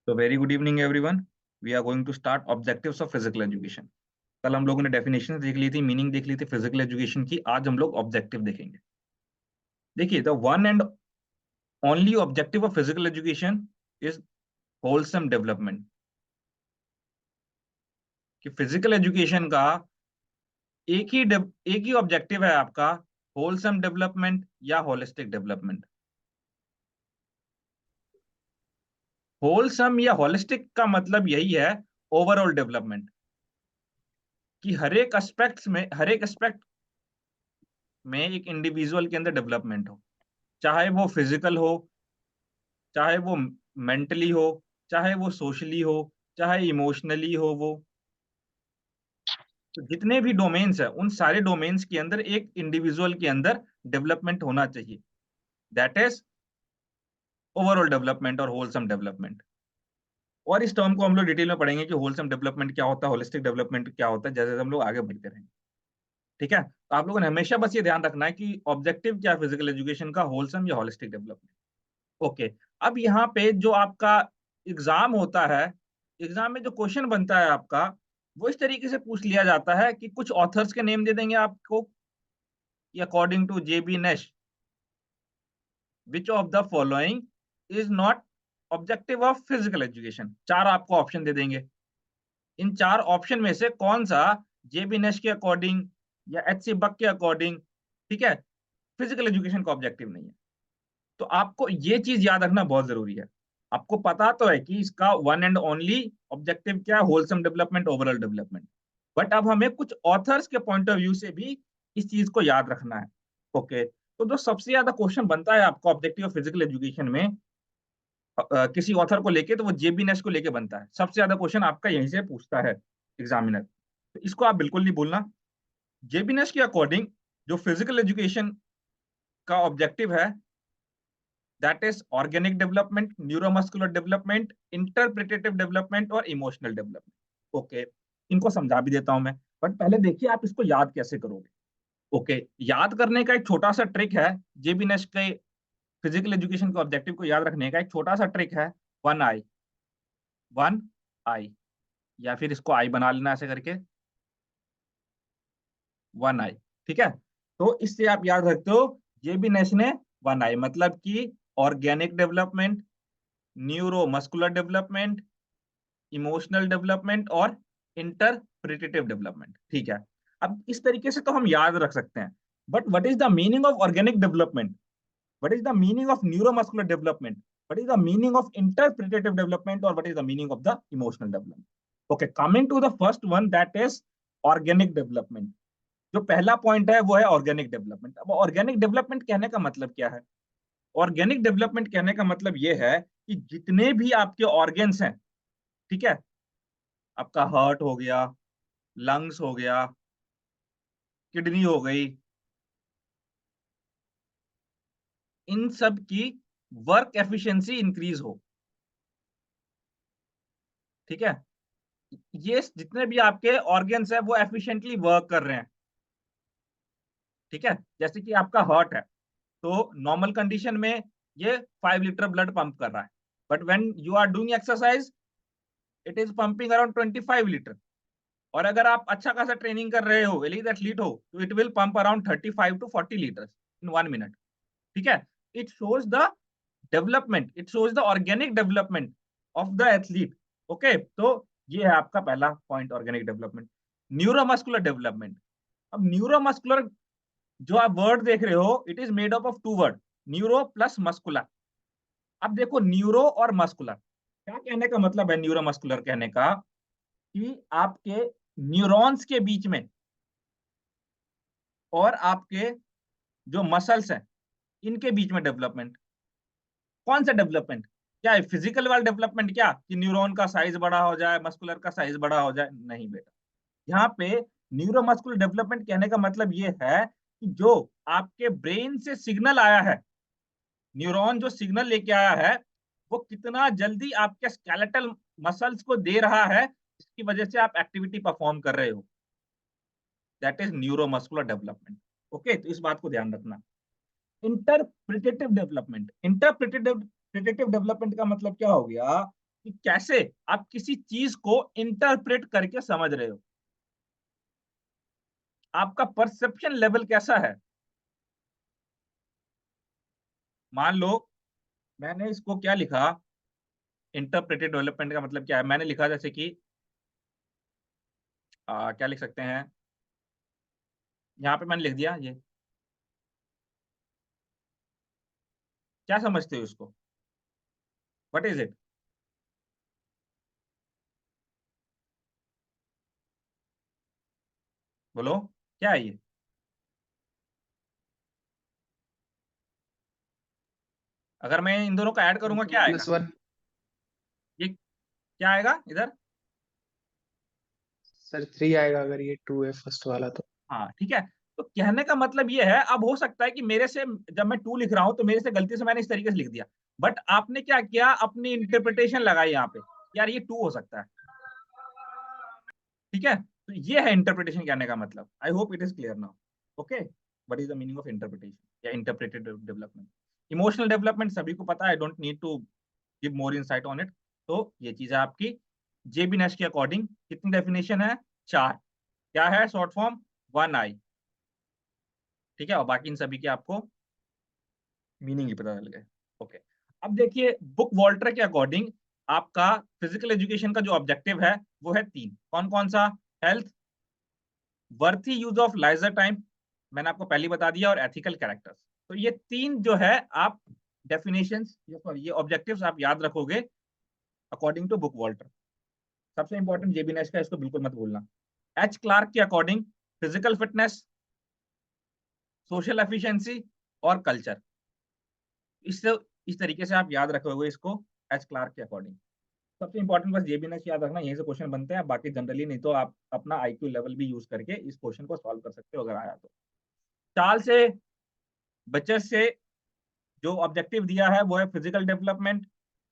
तो very good evening everyone. We are going to start objectives of physical education. कल हम लोगों ने डेफिनेशन देख ली थी, मीनिंग देख ली थी फिजिकल एजुकेशन की। आज हम लोग ऑब्जेक्टिव देखेंगे। देखिए, the one and only objective of physical education is wholesome development. कि फिजिकल एजुकेशन का एक ही ऑब्जेक्टिव है आपका, होलसम डेवलपमेंट या होलिस्टिक डेवलपमेंट। होलसम या होलिस्टिक का मतलब यही है, ओवरऑल डेवलपमेंट। कि हर एक एस्पेक्ट में एक इंडिविजुअल के अंदर डेवलपमेंट हो, चाहे वो फिजिकल हो, चाहे वो मेंटली हो, चाहे वो सोशली हो, चाहे इमोशनली हो। वो तो जितने भी डोमेन्स है, उन सारे डोमेन्स के अंदर एक इंडिविजुअल के अंदर डेवलपमेंट होना चाहिए। दैट इज ओवरऑल डेवलपमेंट और होलसम डेवलपमेंट। और इस टर्म को हम लोग डिटेल में पढ़ेंगे कि होलसम डेवलपमेंट क्या होता है, होलिस्टिक डेवलपमेंट क्या होता है, जैसे हम लोग आगे बढ़ते रहेंगे। ठीक है, तो आप लोगों ने हमेशा बस ये ध्यान रखना है कि ऑब्जेक्टिव क्या फिजिकल एजुकेशन का, होलसम या होलिस्टिक डेवलपमेंट। ओके। अब यहाँ पे जो आपका एग्जाम होता है, एग्जाम में जो क्वेश्चन बनता है आपका, वो इस तरीके से पूछ लिया जाता है कि कुछ ऑथर्स के नेम दे देंगे आपको कि according to J B Nash which of the following is not objective of physical education. चार आपको ऑप्शन दे देंगे। इन चार ऑप्शन में से कौन सा जेबी नेश के अकॉर्डिंग या एच सी बक के अकॉर्डिंग, ठीक है, फिजिकल एजुकेशन का ऑब्जेक्टिव नहीं है। तो आपको ये चीज याद रखना बहुत जरूरी है। आपको पता तो है कि इसका वन एंड ओनली ऑब्जेक्टिव क्या है, wholesome development, overall development. But अब हमें कुछ ऑथर्स के पॉइंट ऑफ व्यू से भी इस चीज को याद रखना है। ओके। तो जो सबसे ज्यादा क्वेश्चन बनता है आपका ऑब्जेक्टिव ऑफ फिजिकल एजुकेशन में, किसी ऑथर को लेके, तो वो जेबी नेश को लेके बनता है। सबसे ज्यादा क्वेश्चन आपका यहीं से पूछता है एग्जामिनर, तो इसको आप बिल्कुल नहीं भूलना। जेबी नेश के अकॉर्डिंग जो फिजिकल एजुकेशन का ऑब्जेक्टिव है, that is organic development, neuromuscular development, interpretative development और इमोशनल डेवलपमेंट। ओके, इनको समझा भी देता हूं मैं, बट पहले देखिए आप इसको याद कैसे करोगे। ओके, याद करने का एक छोटा सा ट्रिक है। जेबी नेश के फिजिकल एजुकेशन के ऑब्जेक्टिव को याद रखने का एक छोटा सा ट्रिक है, वन आई। वन आई, या फिर इसको आई बना लेना ऐसे करके, वन आई। ठीक है, तो इससे आप याद रखते हो, जेबी नेश ने वन आई मतलब कि organic development, neuro muscular development, emotional development और इंटरप्रिटेटिव डेवलपमेंट। ठीक है, अब इस तरीके से तो हम याद रख सकते हैं। But what is the meaning of organic development, what is the meaning of neuromuscular development, what is the meaning of interpretative development और what is the meaning of the emotional development. Okay, coming to the first one, that is organic development. जो पहला point है वो है organic development. अब organic development कहने का मतलब क्या है? ऑर्गेनिक डेवलपमेंट कहने का मतलब ये है कि जितने भी आपके ऑर्गेन्स हैं, ठीक है, आपका हार्ट हो गया, लंग्स हो गया, किडनी हो गई, इन सब की वर्क एफिशिएंसी इंक्रीज हो। ठीक है, ये जितने भी आपके ऑर्गेन्स हैं वो एफिशिएंटली वर्क कर रहे हैं। ठीक है, जैसे कि आपका हार्ट है, तो नॉर्मल कंडीशन में ये 5 लीटर ब्लड पंप कर रहा है, but when you are doing exercise it is pumping around 25 litre. और अगर आप अच्छा खासा ट्रेनिंग कर रहे हो, एलीट एथलीट हो, तो it will pump around 35 to 40 litre in 1 minute. ठीक है, it shows the development, it shows the organic development of the athlete. Okay, तो ये है आपका पहला point, organic development. Neuromuscular development. अब न्यूरोमस्कुलर जो आप वर्ड देख रहे हो, it is made up of two word, neuro plus muscular. अब देखो, न्यूरो और मस्कुलर क्या कहने का मतलब है? न्यूरोमस्कुलर कहने का कि आपके न्यूरॉन्स के बीच में और आपके जो मसल्स हैं, इनके बीच में डेवलपमेंट। कौन सा डेवलपमेंट? क्या है फिजिकल वाला डेवलपमेंट? क्या कि न्यूरॉन का साइज बड़ा हो जाए, मस्कुलर का साइज बड़ा हो जाए? नहीं बेटा। यहाँ पे न्यूरोमस्कुलर डेवलपमेंट कहने का मतलब ये है कि जो आपके ब्रेन से सिग्नल आया है, न्यूरॉन जो सिग्नल लेके आया है, वो कितना जल्दी आपके स्केलेटल मसल्स को दे रहा है, जिसकी वजह से आप एक्टिविटी परफॉर्म कर रहे हो। That is neuromuscular development. Okay, तो इस बात को ध्यान रखना। इंटरप्रिटेटिव डेवलपमेंट, इंटरप्रिटेटिव डेवलपमेंट का मतलब क्या हो गया? कि कैसे आप किसी चीज को इंटरप्रेट करके समझ रहे हो, आपका परसेप्शन लेवल कैसा है। मान लो मैंने इसको क्या लिखा, इंटरप्रेटेड डेवलपमेंट का मतलब क्या है, मैंने लिखा जैसे कि क्या लिख सकते हैं, यहाँ पे मैंने लिख दिया ये, क्या समझते हो इसको, व्हाट इज इट, बोलो क्या है ये। अगर मैं इन दोनों को ऐड करूंगा टू क्या आएगा, प्लस वन ये क्या आएगा इधर। सर 3 आएगा अगर ये 2 है फर्स्ट वाला तो। हाँ ठीक है, तो कहने का मतलब ये है, अब हो सकता है कि मेरे से जब मैं 2 लिख रहा हूँ तो मेरे से गलती से मैंने इस तरीके से लिख दिया, बट आपने क्या किया, अपनी इंटरप्रिटेशन लगाई यहाँ पे, यार ये 2 हो सकता है, ठीक है। तो ये है इंटरप्रिटेशन कहने का मतलब। I hope it is clear now. Okay, what is the meaning of interpretation या इंटरप्रेटेड डेवलपमेंट। इमोशनल डेवलपमेंट सभी को पता है, I don't need to give more insight on it. तो ये चीज है आपकी। जेबी नेश के अकॉर्डिंग कितनी डेफिनेशन है, 4। क्या है शॉर्ट फॉर्म, 1 आई, ठीक है, और बाकी इन सभी के आपको मीनिंग ही पता चल गए। ओके, अब देखिए बुक वॉल्टर के अकॉर्डिंग आपका फिजिकल एजुकेशन का जो ऑब्जेक्टिव है वो है 3। कौन कौन सा, health, worthy use of leisure time, मैंने आपको पहले बता दिया, और एथिकल कैरेक्टर्स। तो ये 3 जो है आप डेफिनेशंस, ये ऑब्जेक्टिव्स आप याद रखोगे अकॉर्डिंग टू बुक वॉल्टर। सबसे इंपॉर्टेंट जेबी नेश का, इसको बिल्कुल मत भूलना। एच क्लार्क के according physical fitness, social efficiency और कल्चर। इससे इस तरीके से आप याद रखोगे इसको एच क्लार्क के अकॉर्डिंग। सबसे इंपॉर्टेंट बस जेबी नेश याद रखना, यहीं से क्वेश्चन बनते हैं, बाकी जनरली नहीं तो आप अपना आईक्यू लेवल भी यूज करके इस क्वेश्चन को सॉल्व कर सकते हो अगर आया तो। चाल से बचत से जो ऑब्जेक्टिव दिया है वो है physical development,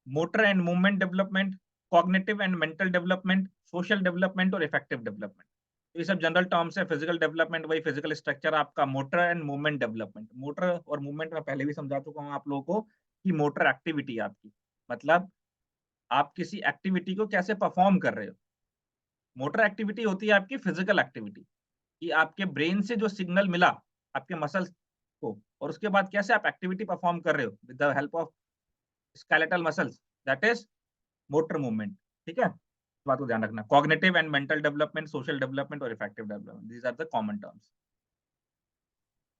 motor and movement development, cognitive and mental development, social development और इफेक्टिव डेवलपमेंट। तो ये सब जनरल टर्म्स है। फिजिकल डेवलपमेंट वही फिजिकल स्ट्रक्चर आपका, motor and movement development, motor और मूवमेंट मैं पहले भी समझा चुका हूँ आप लोगों को कि मोटर एक्टिविटी आपकी मतलब आप किसी एक्टिविटी को कैसे परफॉर्म कर रहे हो। मोटर एक्टिविटी होती है आपकी फिजिकल एक्टिविटी, कि आपके ब्रेन से जो सिग्नल मिला आपके मसल्स को, और उसके बाद कैसे आप एक्टिविटी परफॉर्म कर रहे हो with the help of skeletal muscles, that is motor movement. ठीक है, इस बात को ध्यान रखना। Cognitive and mental development, social development और affective development, these are the common terms.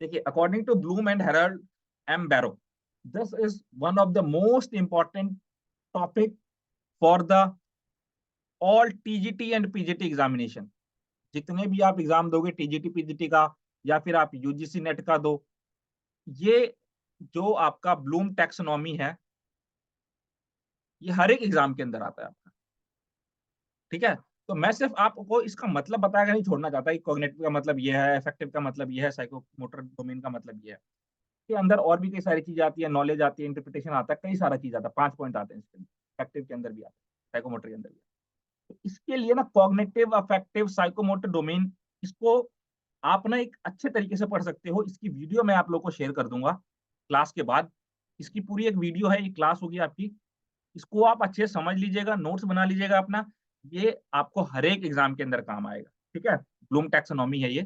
देखिए according to Bloom and Harold M Barrow, this is one of the most important topic for the all TGT and PGT examination. जितने भी आप exam दोगे TGT PGT का या फिर आप UGC net का दो, ये जो आपका ब्लूम टैक्सोनॉमी है ये हर एक एग्जाम के अंदर आता है आपका। ठीक है, तो मैं सिर्फ आपको इसका मतलब बताकर नहीं छोड़ना चाहता कि कॉग्निटिव का मतलब ये है, इफेक्टिव का मतलब ये है, साइकोमोटर डोमेन का मतलब ये है। इसके अंदर और भी कई सारी चीजें आती है, नॉलेज आती है, इंटरप्रिटेशन आता है, कई सारा चीज आता है, 5 पॉइंट आते हैं इसके अंदर, इफेक्टिव के अंदर भी आता है, साइकोमोटर के अंदर भी आता है। तो इसके लिए ना कॉग्निटिव, अफेक्टिव, साइकोमोटर डोमेन, इसको आप ना एक अच्छे तरीके से पढ़ सकते हो। इसकी वीडियो मैं आप लोग को शेयर कर दूंगा क्लास के बाद। इसकी पूरी एक वीडियो है, ये क्लास होगी आपकी, इसको आप अच्छे से समझ लीजिएगा, नोट्स बना लीजिएगा अपना, ये आपको हर एक एग्जाम के अंदर काम आएगा। ठीक है, ब्लूम टैक्सोनॉमी है ये,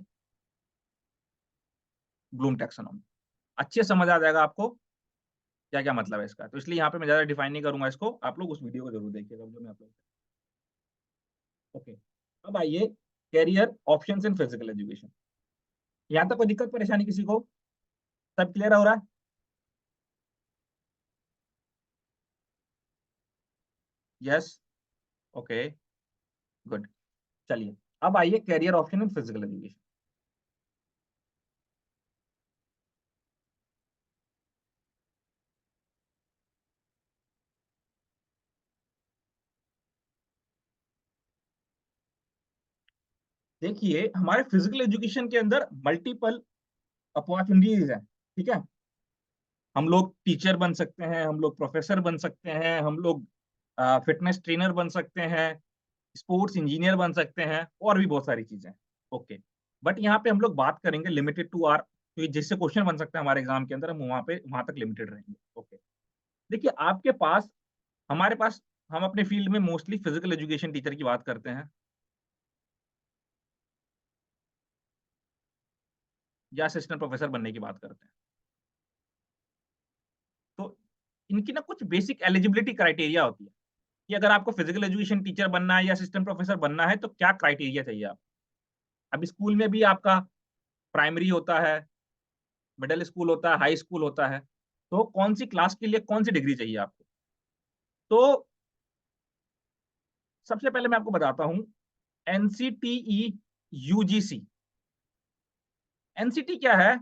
ब्लूम टैक्सोनॉमी अच्छे से समझ आ जाएगा आपको क्या क्या मतलब है इसका। तो इसलिए यहाँ पे मैं ज्यादा डिफाइन नहीं करूंगा इसको, आप लोग उस वीडियो को जरूर देखिएगा जो मैं आप लोग। ओके, अब आइए career options in physical education. यहाँ तक कोई दिक्कत परेशानी किसी को, सब क्लियर हो रहा है। Yes, okay, good. चलिए अब आइए career option in physical education. देखिए हमारे फिजिकल एजुकेशन के अंदर मल्टीपल अपॉर्चुनिटीज है। ठीक है, हम लोग टीचर बन सकते हैं, हम लोग प्रोफेसर बन सकते हैं, हम लोग फिटनेस ट्रेनर बन सकते हैं, स्पोर्ट्स इंजीनियर बन सकते हैं, और भी बहुत सारी चीजें। ओके, बट यहाँ पे हम लोग बात करेंगे लिमिटेड टू आर, तो जिससे क्वेश्चन बन सकता है हमारे एग्जाम के अंदर, हम वहां तक लिमिटेड रहेंगे। ओके, देखिए आपके पास, हमारे पास हम अपने फील्ड में मोस्टली फिजिकल एजुकेशन टीचर की बात करते हैं या असिस्टेंट प्रोफेसर बनने की बात करते हैं। तो इनकी ना कुछ बेसिक एलिजिबिलिटी क्राइटेरिया होती है कि अगर आपको फिजिकल एजुकेशन टीचर बनना है या असिस्टेंट प्रोफेसर बनना है तो क्या क्राइटेरिया चाहिए आप। अभी स्कूल में भी आपका प्राइमरी होता है, मिडिल स्कूल होता है, हाई स्कूल होता है। तो कौन-सी क्लास के लिए कौन-सी डिग्री चाहिए आपको? तो सबसे पहले मैं आपको बताता हूँ एनसीटीई यूजीसी। एनसीटी क्या है?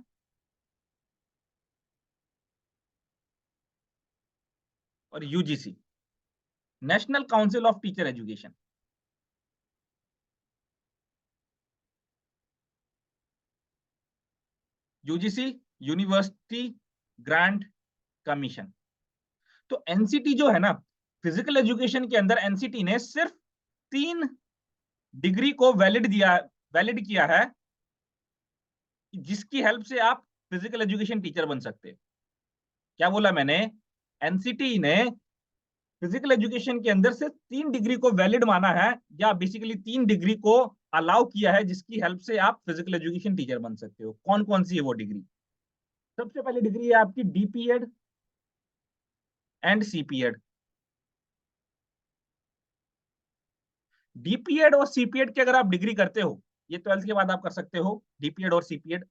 और UGC national council of teacher education. UGC university grant commission. तो एनसीटी जो है ना, फिजिकल एजुकेशन के अंदर एनसीटी ने सिर्फ 3 डिग्री को वैलिड किया है जिसकी हेल्प से आप फिजिकल एजुकेशन टीचर बन सकते हैं। क्या बोला मैंने? एनसीटी ने फिजिकल एजुकेशन के अंदर सिर्फ 3 डिग्री को वैलिड माना है या बेसिकली 3 डिग्री को अलाउ किया है जिसकी हेल्प से आप फिजिकल एजुकेशन टीचर बन सकते हो। कौन-कौन सी है वो डिग्री? सबसे पहली डिग्री है आपकी डीपीएड एंड सीपीएड। डीपीएड और सीपीएड की अगर आप डिग्री करते हो, ये 12th के बाद आप कर सकते हो डीपीएड और सीपीएड।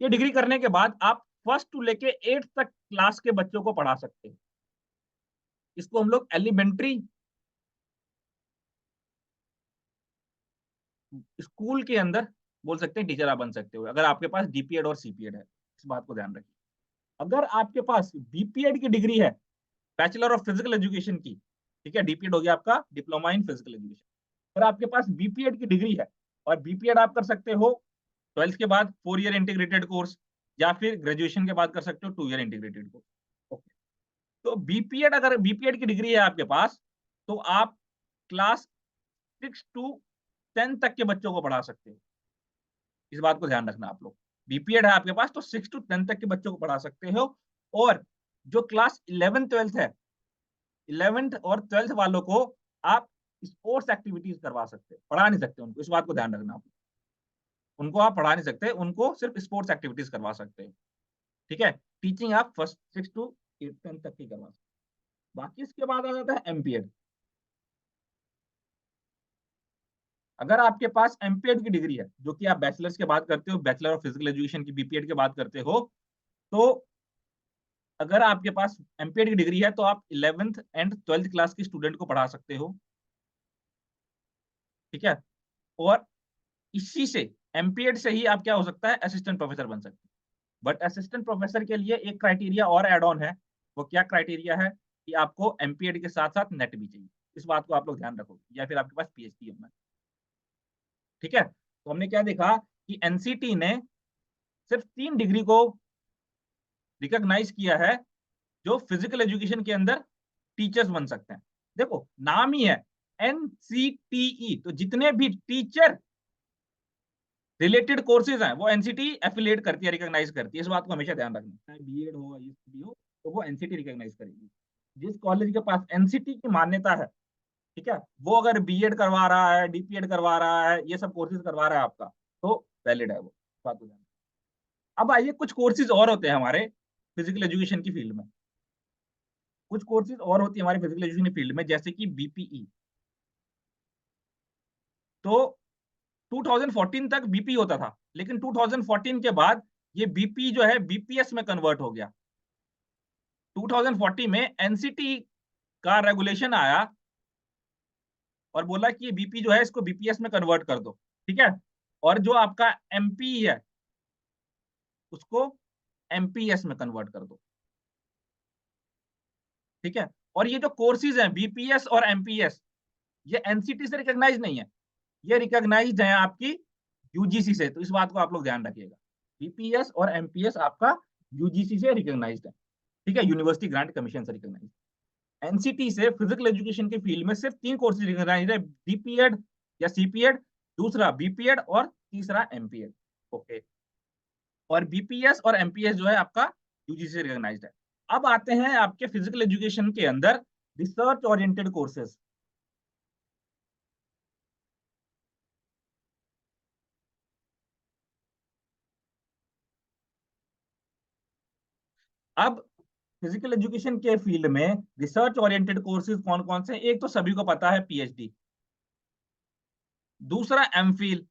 ये डिग्री करने के बाद आप फर्स्ट टू लेके 8th तक क्लास के बच्चों को पढ़ा सकते हैं। इसको हम लोग एलिमेंट्री स्कूल के अंदर बोल सकते हैं टीचर आप बन सकते हो, अगर आपके पास डीपीएड और सीपीएड है। इस बात को ध्यान रखिए। अगर आपके पास बीपीएड की डिग्री है, बैचलर ऑफ फिजिकल एजुकेशन की, ठीक है, डीपीएड हो गया आपका डिप्लोमा इन फिजिकल एजुकेशन। अगर आपके पास बीपीएड की डिग्री है और बीपीएड आप कर सकते हो 12th के बाद 4 ईयर इंटीग्रेटेड कोर्स या फिर ग्रेजुएशन के बाद कर सकते हो 2 ईयर इंटीग्रेटेड कोर्स। ओके। तो बीपीएड, अगर बीपीएड की डिग्री है आपके पास, तो आप क्लास 6 टू 10 तक के बच्चों को पढ़ा सकते हो। इस बात को ध्यान रखना आप लोग। बीपीएड है आपके पास तो 6 टू 10 तक के बच्चों को पढ़ा सकते हो। और जो क्लास 11th-12th है, 11th और 12th वालों को आप स्पोर्ट्स एक्टिविटीज करवा सकते हो, पढ़ा नहीं सकते उनको। इस बात को ध्यान रखना आप। उनको आप पढ़ा नहीं सकते, उनको सिर्फ स्पोर्ट्स एक्टिविटीज करवा सकते हो। ठीक है? टीचिंग आप फर्स्ट 6 टू 10 तक की करवा सकते हो। बाकी इसके बाद आ जाता है एमपीएड। अगर आपके पास एमपीएड की डिग्री है, जो कि आप बैचलर्स के बाद करते हो, बैचलर ऑफ फिजिकल एजुकेशन की बीपीएड के बाद करते हो, तो अगर आपके पास एमपीएड की डिग्री है तो आप 11th एंड 12th क्लास के स्टूडेंट को पढ़ा सकते हो। ठीक है? और इसी से एमपीएड से ही आप क्या हो सकता है, असिस्टेंट प्रोफेसर बन सकते हैं। बट असिस्टेंट प्रोफेसर के लिए एक क्राइटेरिया और ऐड ऑन है। वो क्या क्राइटेरिया है? कि आपको एमपीएड के साथ साथ नेट भी चाहिए। इस बात को आप लोग ध्यान रखोगे, या फिर आपके पास पीएचडी होना है। ठीक है? तो हमने क्या देखा कि एनसीटी ने सिर्फ 3 डिग्री को रिकॉग्नाइज किया है जो फिजिकल एजुकेशन के अंदर टीचर्स बन सकते हैं। देखो नाम ही है एनसीटीई, तो जितने भी टीचर रिलेटेड कोर्सेज हैं वो एनसीटी एफिलिएट करती है, रिकॉग्नाइज करती है। इस बात को हमेशा ध्यान रखना, चाहे बीएड हो या यूपी हो, तो वो एनसीटी रिकॉग्नाइज करेगी। जिस कॉलेज के पास एनसीटी की मान्यता है, ठीक है, वो अगर बीएड करवा रहा है, डीपीएड करवा रहा है, ये सब कोर्सेज करवा रहा है आपका, तो वैलिड है वो। बात को ध्यान। अब आइए, कुछ कोर्सेज और होते हैं हमारे फिजिकल एजुकेशन की फील्ड में। कुछ कोर्सेज और होती है हमारे फिजिकल एजुकेशन की फील्ड में, जैसे कि बीपीई। तो 2014 तक बीपी होता था, लेकिन 2014 के बाद ये बीपी जो है बीपीएस में कन्वर्ट हो गया। 2040 में एनसीटी का रेगुलेशन आया और बोला कि ये बीपी जो है इसको बीपीएस में कन्वर्ट कर दो। ठीक है? और जो आपका एमपी है उसको एमपीएस में कन्वर्ट कर दो। ठीक है? और ये जो कोर्सेज हैं बीपीएस और एमपीएस, ये एनसीटी से रिकॉग्नाइज नहीं है, ये रिकॉग्नाइज्ड है आपकी यूजीसी से। तो इस बात को आप लोग ध्यान रखिएगा, बीपीएस और एमपीएस आपका यूजीसी से रिकॉग्नाइज्ड है। ठीक है? यूनिवर्सिटी ग्रांट कमीशन से रिकॉग्नाइज्ड। एनसीटी से फिजिकल एजुकेशन के फील्ड में सिर्फ 3 कोर्सेज रिकॉग्नाइज्ड है, डीपीएड या सीपीएड, दूसरा बीपीएड और तीसरा एमपीएड। ओके। और बीपीएस और एमपीएस जो है आपका यूजीसी से रिकॉग्नाइज्ड है। अब आते हैं आपके फिजिकल एजुकेशन के अंदर रिसर्च ओरिएंटेड कोर्सेज। अब फिजिकल एजुकेशन के फील्ड में रिसर्च ओरिएंटेड कोर्सेज कौन कौन से? एक तो सभी को पता है पीएचडी, दूसरा एमफिल,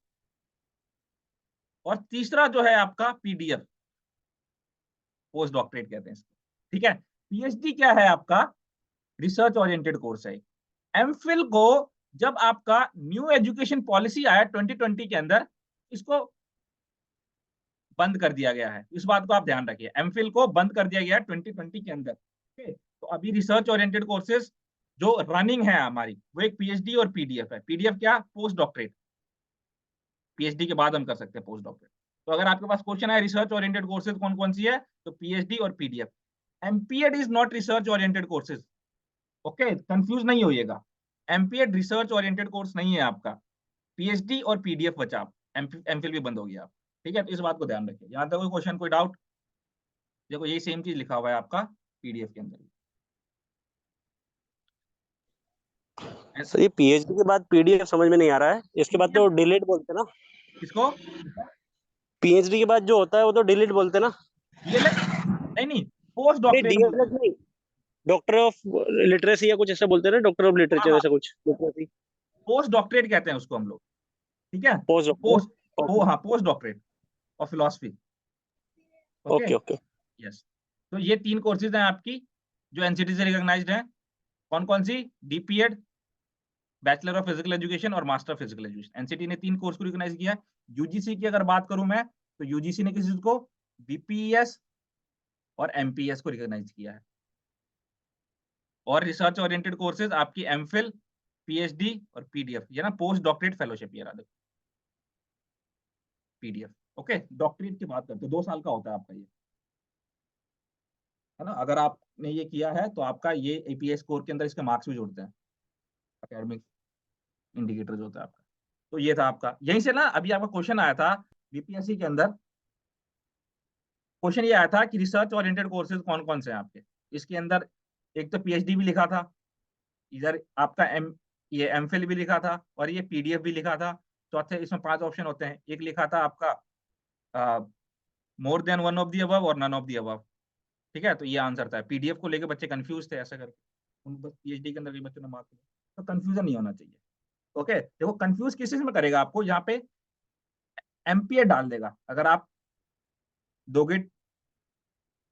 और तीसरा जो है आपका पीडीएफ, पोस्ट डॉक्टरेट कहते हैं इसको। ठीक है, पीएचडी क्या है आपका? रिसर्च ओरिएंटेड कोर्स है। एमफिल को जब आपका न्यू एजुकेशन पॉलिसी आया 2020 के अंदर, इसको बंद कर दिया गया है। इस बात को आप ध्यान रखिए, एमफिल को बंद कर दिया गया है 2020 के अंदर। ओके, तो अभी रिसर्च ओरिएंटेड कोर्सेज जो रनिंग है हमारी, वो एक पीएचडी और पीडीएफ है। पीडीएफ क्या? Post doctorate. पीएचडी के बाद हम कर सकते हैं पोस्ट डॉक्टरेट। तो अगर आपके पास क्वेश्चन है रिसर्च ओरिएंटेड कोर्सेज कौन कौन सी है, तो पीएचडी और PDF. MPEd is not research oriented courses. Okay, confuse नहीं होइएगा, एमपीएड रिसर्च ओरिएंटेड कोर्स नहीं है आपका। पीएचडी और पीडीएफ बचा, आप एमफिल भी बंद हो गया आप। ठीक है, तो इस बात को ध्यान रखिए। यहाँ तक कोई क्वेश्चन, कोई डाउट? देखो यही सेम चीज लिखा हुआ है आपका पीडीएफ के अंदर। सर ये पीएचडी के बाद पीडीएफ समझ में नहीं आ रहा है, इसके बाद तो डिलीट बोलते ना। किसको? पीएचडी के बाद जो होता है वो तो डिलीट बोलते ना। डीएलएड नहीं, पोस्ट नहीं डॉक्टरेट बोलते डीएलएड हैं। नहीं, डॉक्टर ऑफ लिटरेसी या कुछ ऐसा बोलते हैं ना, डॉक्टर ऑफ हाँ लिटरेचर हाँ, ऐसा कुछ, लिटरेसी पोस्ट डॉक्टरेट कहते हैं उसको हम लोग। ठीक है, पोस्ट पोस्ट, डॉक्टर। हाँ post doctorate of philosophy. Okay, okay okay. Yes. तो ये तीन कोर्सेज हैं आपकी जो एनसीटी से रिकॉग्नाइज्ड हैं। कौन कौन सी? DPEd, bachelor of physical education और मास्टर फिजिकल एजुकेशन। एनसीटी ने तीन कोर्स को रिकॉग्नाइज किया है। यूजीसी की अगर बात करूं मैं, तो यूजीसी ने किस चीज को? बीपीएस और एमपीएस को रिकॉग्नाइज किया है। और रिसर्च ओरिएंटेड कोर्सेज आपकी एमफिल, पीएचडी और पीडीएफ, ये ना पोस्ट डॉक्टरेट फेलोशिप, ये रहा देखो पीडीएफ। ओके, डॉक्टरेट की बात करते हैं, 2 साल का होता है आपका ये, है ना। अगर आपने ये किया है तो आपका ये एपीएस स्कोर के अंदर इसके मार्क्स भी जुड़ते हैं, एकेडमिक इंडिकेटर जो होता है आपका। तो ये था आपका, यहीं से ना अभी आपका क्वेश्चन आया था बीपीएससी के अंदर। क्वेश्चन ये आया था कि रिसर्च ओरिएंटेड कोर्सेज कौन कौन से हैं आपके। इसके अंदर एक तो पीएचडी भी लिखा था, इधर आपका ये एमफिल भी लिखा था, और ये पीडीएफ भी लिखा था। चौथे इसमें 5 ऑप्शन होते हैं। एक लिखा था आपका more than one of the above और नन ऑफ दी अबव। ठीक है, तो ये आंसर था। पीडीएफ को लेके बच्चे कंफ्यूज थे ऐसा करके, उन बस पीएचडी के अंदर भी बच्चों ने मार्क लिया, तो कंफ्यूजन नहीं होना चाहिए। ओके, देखो कंफ्यूज किस चीज में करेगा आपको, यहाँ पे एमपीए डाल देगा। अगर आप दोगे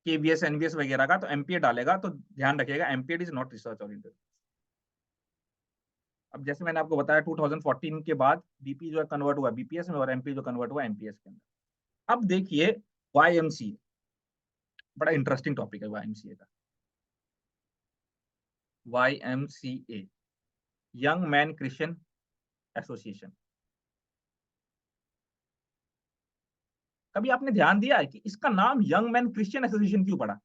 केवीएस एनवीएस वगैरह का, तो एमपीए डालेगा, तो ध्यान रखिएगा MPa is not research oriented. अब जैसे मैंने आपको बताया 2014 के बाद बीपी जो है कन्वर्ट हुआ बीपीएस में, और एमपी जो कन्वर्ट हुआ एमपीएस के अंदर। अब देखिए वाईएमसीए, बड़ा इंटरेस्टिंग टॉपिक है वाईएमसीए का। YMCA, young man Christian association. कभी आपने ध्यान दिया है कि इसका नाम यंग मैन क्रिश्चियन एसोसिएशन क्यों पड़ा?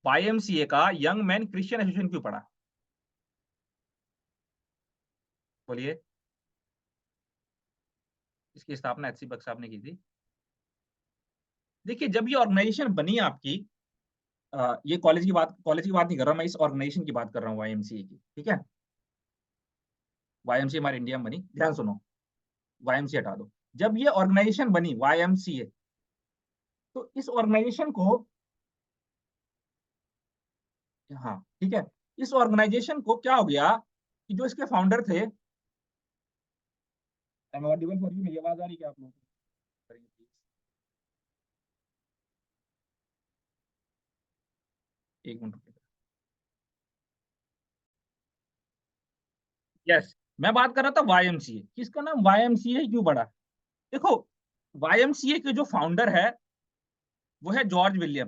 वाईएमसीए का यंग मैन क्रिश्चियन एसोसिएशन क्यों पड़ा? बोलिए। इसकी स्थापना एचसी बख्श साहब ने की थी। देखिए जब ये ऑर्गेनाइजेशन बनी आपकी, ये कॉलेज की बात नहीं कर रहा मैं, इस ऑर्गेनाइजेशन की बात कर रहा हूँ वाईएमसीए की। ठीक है, वाईएमसीए हमारे इंडिया में बनी, ध्यान सुनो, वाईएमसीए हटा दो। जब ये ऑर्गेनाइजेशन बनी वाईएमसीए, तो इस ऑर्गेनाइजेशन को, हाँ ठीक है, इस ऑर्गेनाइजेशन को क्या हो गया कि जो इसके फाउंडर थे, मेरी आवाज आ रही क्या आप लोगों को? एक मिनट रुकिए। यस, मैं बात कर रहा था वाईएमसीए, किसका नाम वाईएमसीए क्यों पड़ा? देखो वाईएमसीए के जो फाउंडर है वो है जॉर्ज विलियम।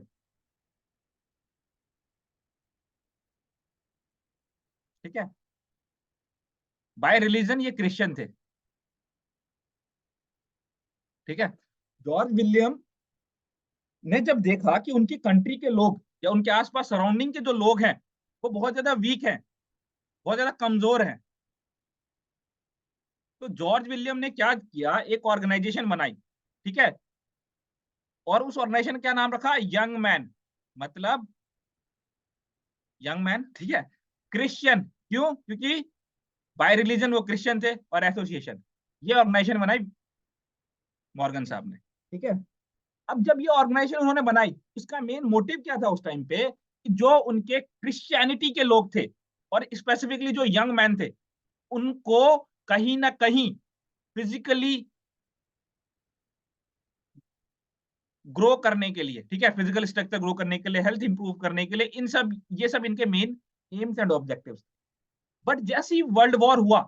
ठीक है, बाय रिलीजन ये क्रिश्चियन थे। ठीक है, जॉर्ज विलियम ने जब देखा कि उनकी कंट्री के लोग या उनके आसपास सराउंडिंग के जो लोग हैं वो बहुत ज्यादा वीक हैं, बहुत ज्यादा कमजोर हैं, तो जॉर्ज विलियम ने क्या किया, एक ऑर्गेनाइजेशन बनाई। ठीक है, और उस ऑर्गेनाइजेशन का क्या नाम रखा, यंग मैन, मतलब यंग मैन, ठीक है। क्रिश्चियन, क्यों, क्योंकि बाय रिलीजन वो क्रिश्चियन थे, और एसोसिएशन, ये ऑर्गेनाइजेशन बनाई मॉर्गन साहब ने, ठीक है। अब जब ये ऑर्गेनाइजेशन उन्होंने बनाई, इसका मेन मोटिव क्या था उस टाइम पे, कि जो उनके क्रिश्चियनिटी के लोग थे, और स्पेसिफिकली जो यंग मैन थे, उनको कहीं ना कहीं फिजिकली ग्रो करने के लिए, ठीक है, फिजिकल स्ट्रक्चर ग्रो करने के लिए, हेल्थ इंप्रूव करने के लिए, इन सब, ये सब इनके main aims and objectives. But जैसे ही वर्ल्ड वॉर हुआ,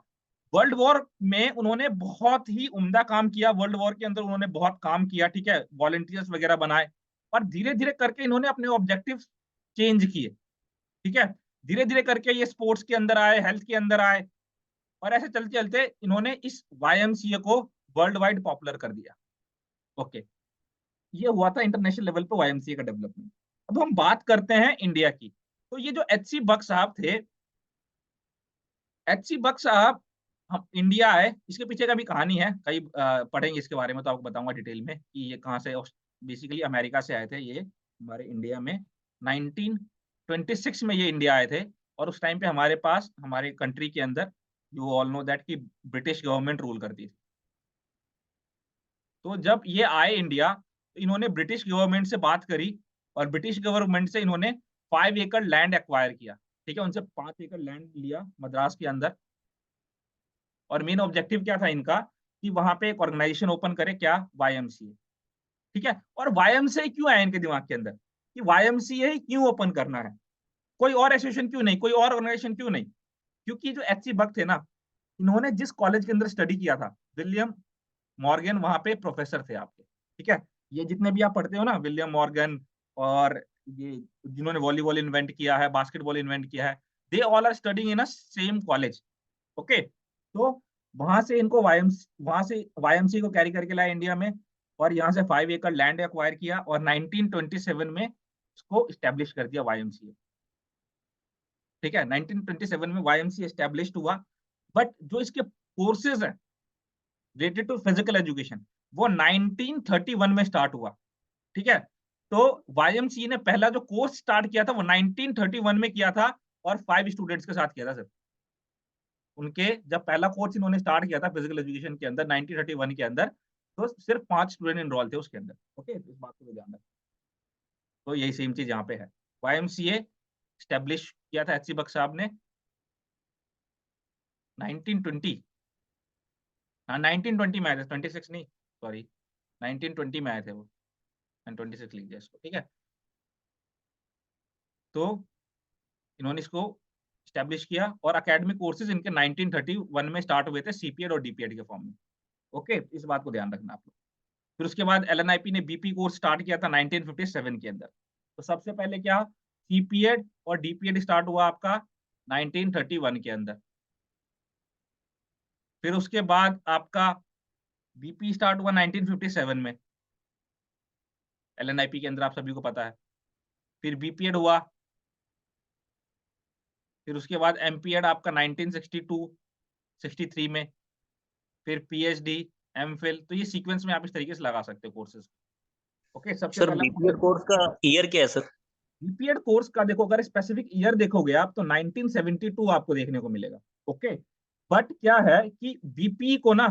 वर्ल्ड वॉर में उन्होंने बहुत ही उम्दा काम किया, वर्ल्ड वॉर के अंदर उन्होंने बहुत काम किया, ठीक है, वॉलंटियर्स वगैरह बनाए, और धीरे धीरे करके इन्होंने अपने ऑब्जेक्टिव चेंज किए, ठीक है। धीरे धीरे करके ये स्पोर्ट्स के अंदर आए, हेल्थ के अंदर आए, और ऐसे चलते चलते इन्होंने इस वाईएमसीए को वर्ल्ड वाइड पॉपुलर कर दिया। ओके, ये हुआ था इंटरनेशनल लेवल पे वाईएमसीए का डेवलपमेंट। अब हम बात करते हैं इंडिया की। तो ये जो एच.सी. बक साहब थे, एच.सी. बक साहब, हम इंडिया आए, इसके पीछे का भी कहानी है, कई पढ़ेंगे इसके बारे में तो आपको बताऊंगा डिटेल में कि ये कहाँ से, बेसिकली अमेरिका से आए थे ये हमारे इंडिया में। 1926 में ये इंडिया आए थे, और उस टाइम पे हमारे पास, हमारे कंट्री के अंदर, यू ऑल नो दैट, कि ब्रिटिश गवर्नमेंट रूल करती थी। तो जब ये आए इंडिया, तो इन्होंने ब्रिटिश गवर्नमेंट से बात करी, और ब्रिटिश गवर्नमेंट से इन्होंने 5 एकड़ लैंड एक्वायर किया, ठीक है, उनसे 5 एकड़ लैंड लिया मद्रास के अंदर। और मेन ऑब्जेक्टिव क्या था इनका, कि वहां पे एक ऑर्गेनाइजेशन ओपन करे, क्या, वाईएमसीए, ठीक है। और वाईएमसीए क्यों आया इनके दिमाग के अंदर, कि वाईएमसीए ही क्यों ओपन करना है, कोई और एसोसिएशन क्यों नहीं, कोई और ऑर्गेनाइजेशन क्यों नहीं। क्योंकि जो एच.सी. बक थे ना, इन्होंने जिस कॉलेज के अंदर स्टडी किया था, विलियम मॉर्गन वहां पे प्रोफेसर थे आपके, ठीक है। ये जितने भी आप पढ़ते हो ना, विलियम मॉर्गन, और ये जिन्होंने वॉलीबॉल इन्वेंट किया है, बास्केटबॉल इन्वेंट किया है, they all are studying in a same college. Okay, तो वहां से वाईएमसी को कैरी करके लाया इंडिया में, और यहाँ से 5 एकड़ लैंड एक्वायर किया, और 1927 में इसको स्टैब्लिश कर दिया वाईएमसीए, ठीक है। 1927 में वाईएमसीए स्टैब्लिश हुआ। बट जो इसके कोर्सेज हैं रिलेटेड टू फिजिकल एजुकेशन, वो 1931 में स्टार्ट हुआ, ठीक है। तो वाईएमसीए ने पहला जो कोर्स स्टार्ट किया था वो 1931 में किया था, और 5 स्टूडेंट्स के साथ किया था सिर्फ। उनके जब पहला कोर्स इन्होंने स्टार्ट किया था फिजिकल एजुकेशन के अंदर 1931 के अंदर, तो सिर्फ 5 स्टूडेंट इनरोल थे उसके अंदर। ओके, इस बात को ध्यान रखना। तो यही सेम चीज यहाँ पे है। वाईएमसीए स्टैब्लिश किया था एच.सी. बक साहब ने 1920, हाँ 1920 में आए थे, 26 नहीं, सॉरी, 1920 में आए थे वो, 26 लिख दिया इसको, ठीक है। तो इन्होंने इसको स्टैब्लिश किया, और एकेडमिक कोर्सेज इनके 1931 में स्टार्ट हुए थे, सीपीएड और डीपीएड के फॉर्म में। ओके, इस बात को ध्यान रखना आप लोग। फिर उसके बाद एलएनआईपी ने बीपी कोर्स स्टार्ट किया था 1957 के अंदर। तो सबसे पहले क्या, सीपीएड और डीपीएड स्टार्ट हुआ आपका 1931 के अंदर। फिर उसके बाद आपका बीपी स्टार्ट हुआ 1957 में, एलएनआईपी के अंदर, आप सभी को पता है। फिर बीपीएड हुआ, फिर उसके बाद एमपीएड आपका 1962 63 में, फिर पीएचडी, एमफिल। तो ये सीक्वेंस में आप इस तरीके से लगा सकते हो कोर्सेज। ओके, सबसे सर पहला बीपीएड कोर्स का ईयर क्या है सर? बीपीएड कोर्स का देखो, अगर स्पेसिफिक ईयर देखोगे आप, तो 1972 आपको देखने को मिलेगा। ओके, बट क्या है कि बीपी को ना,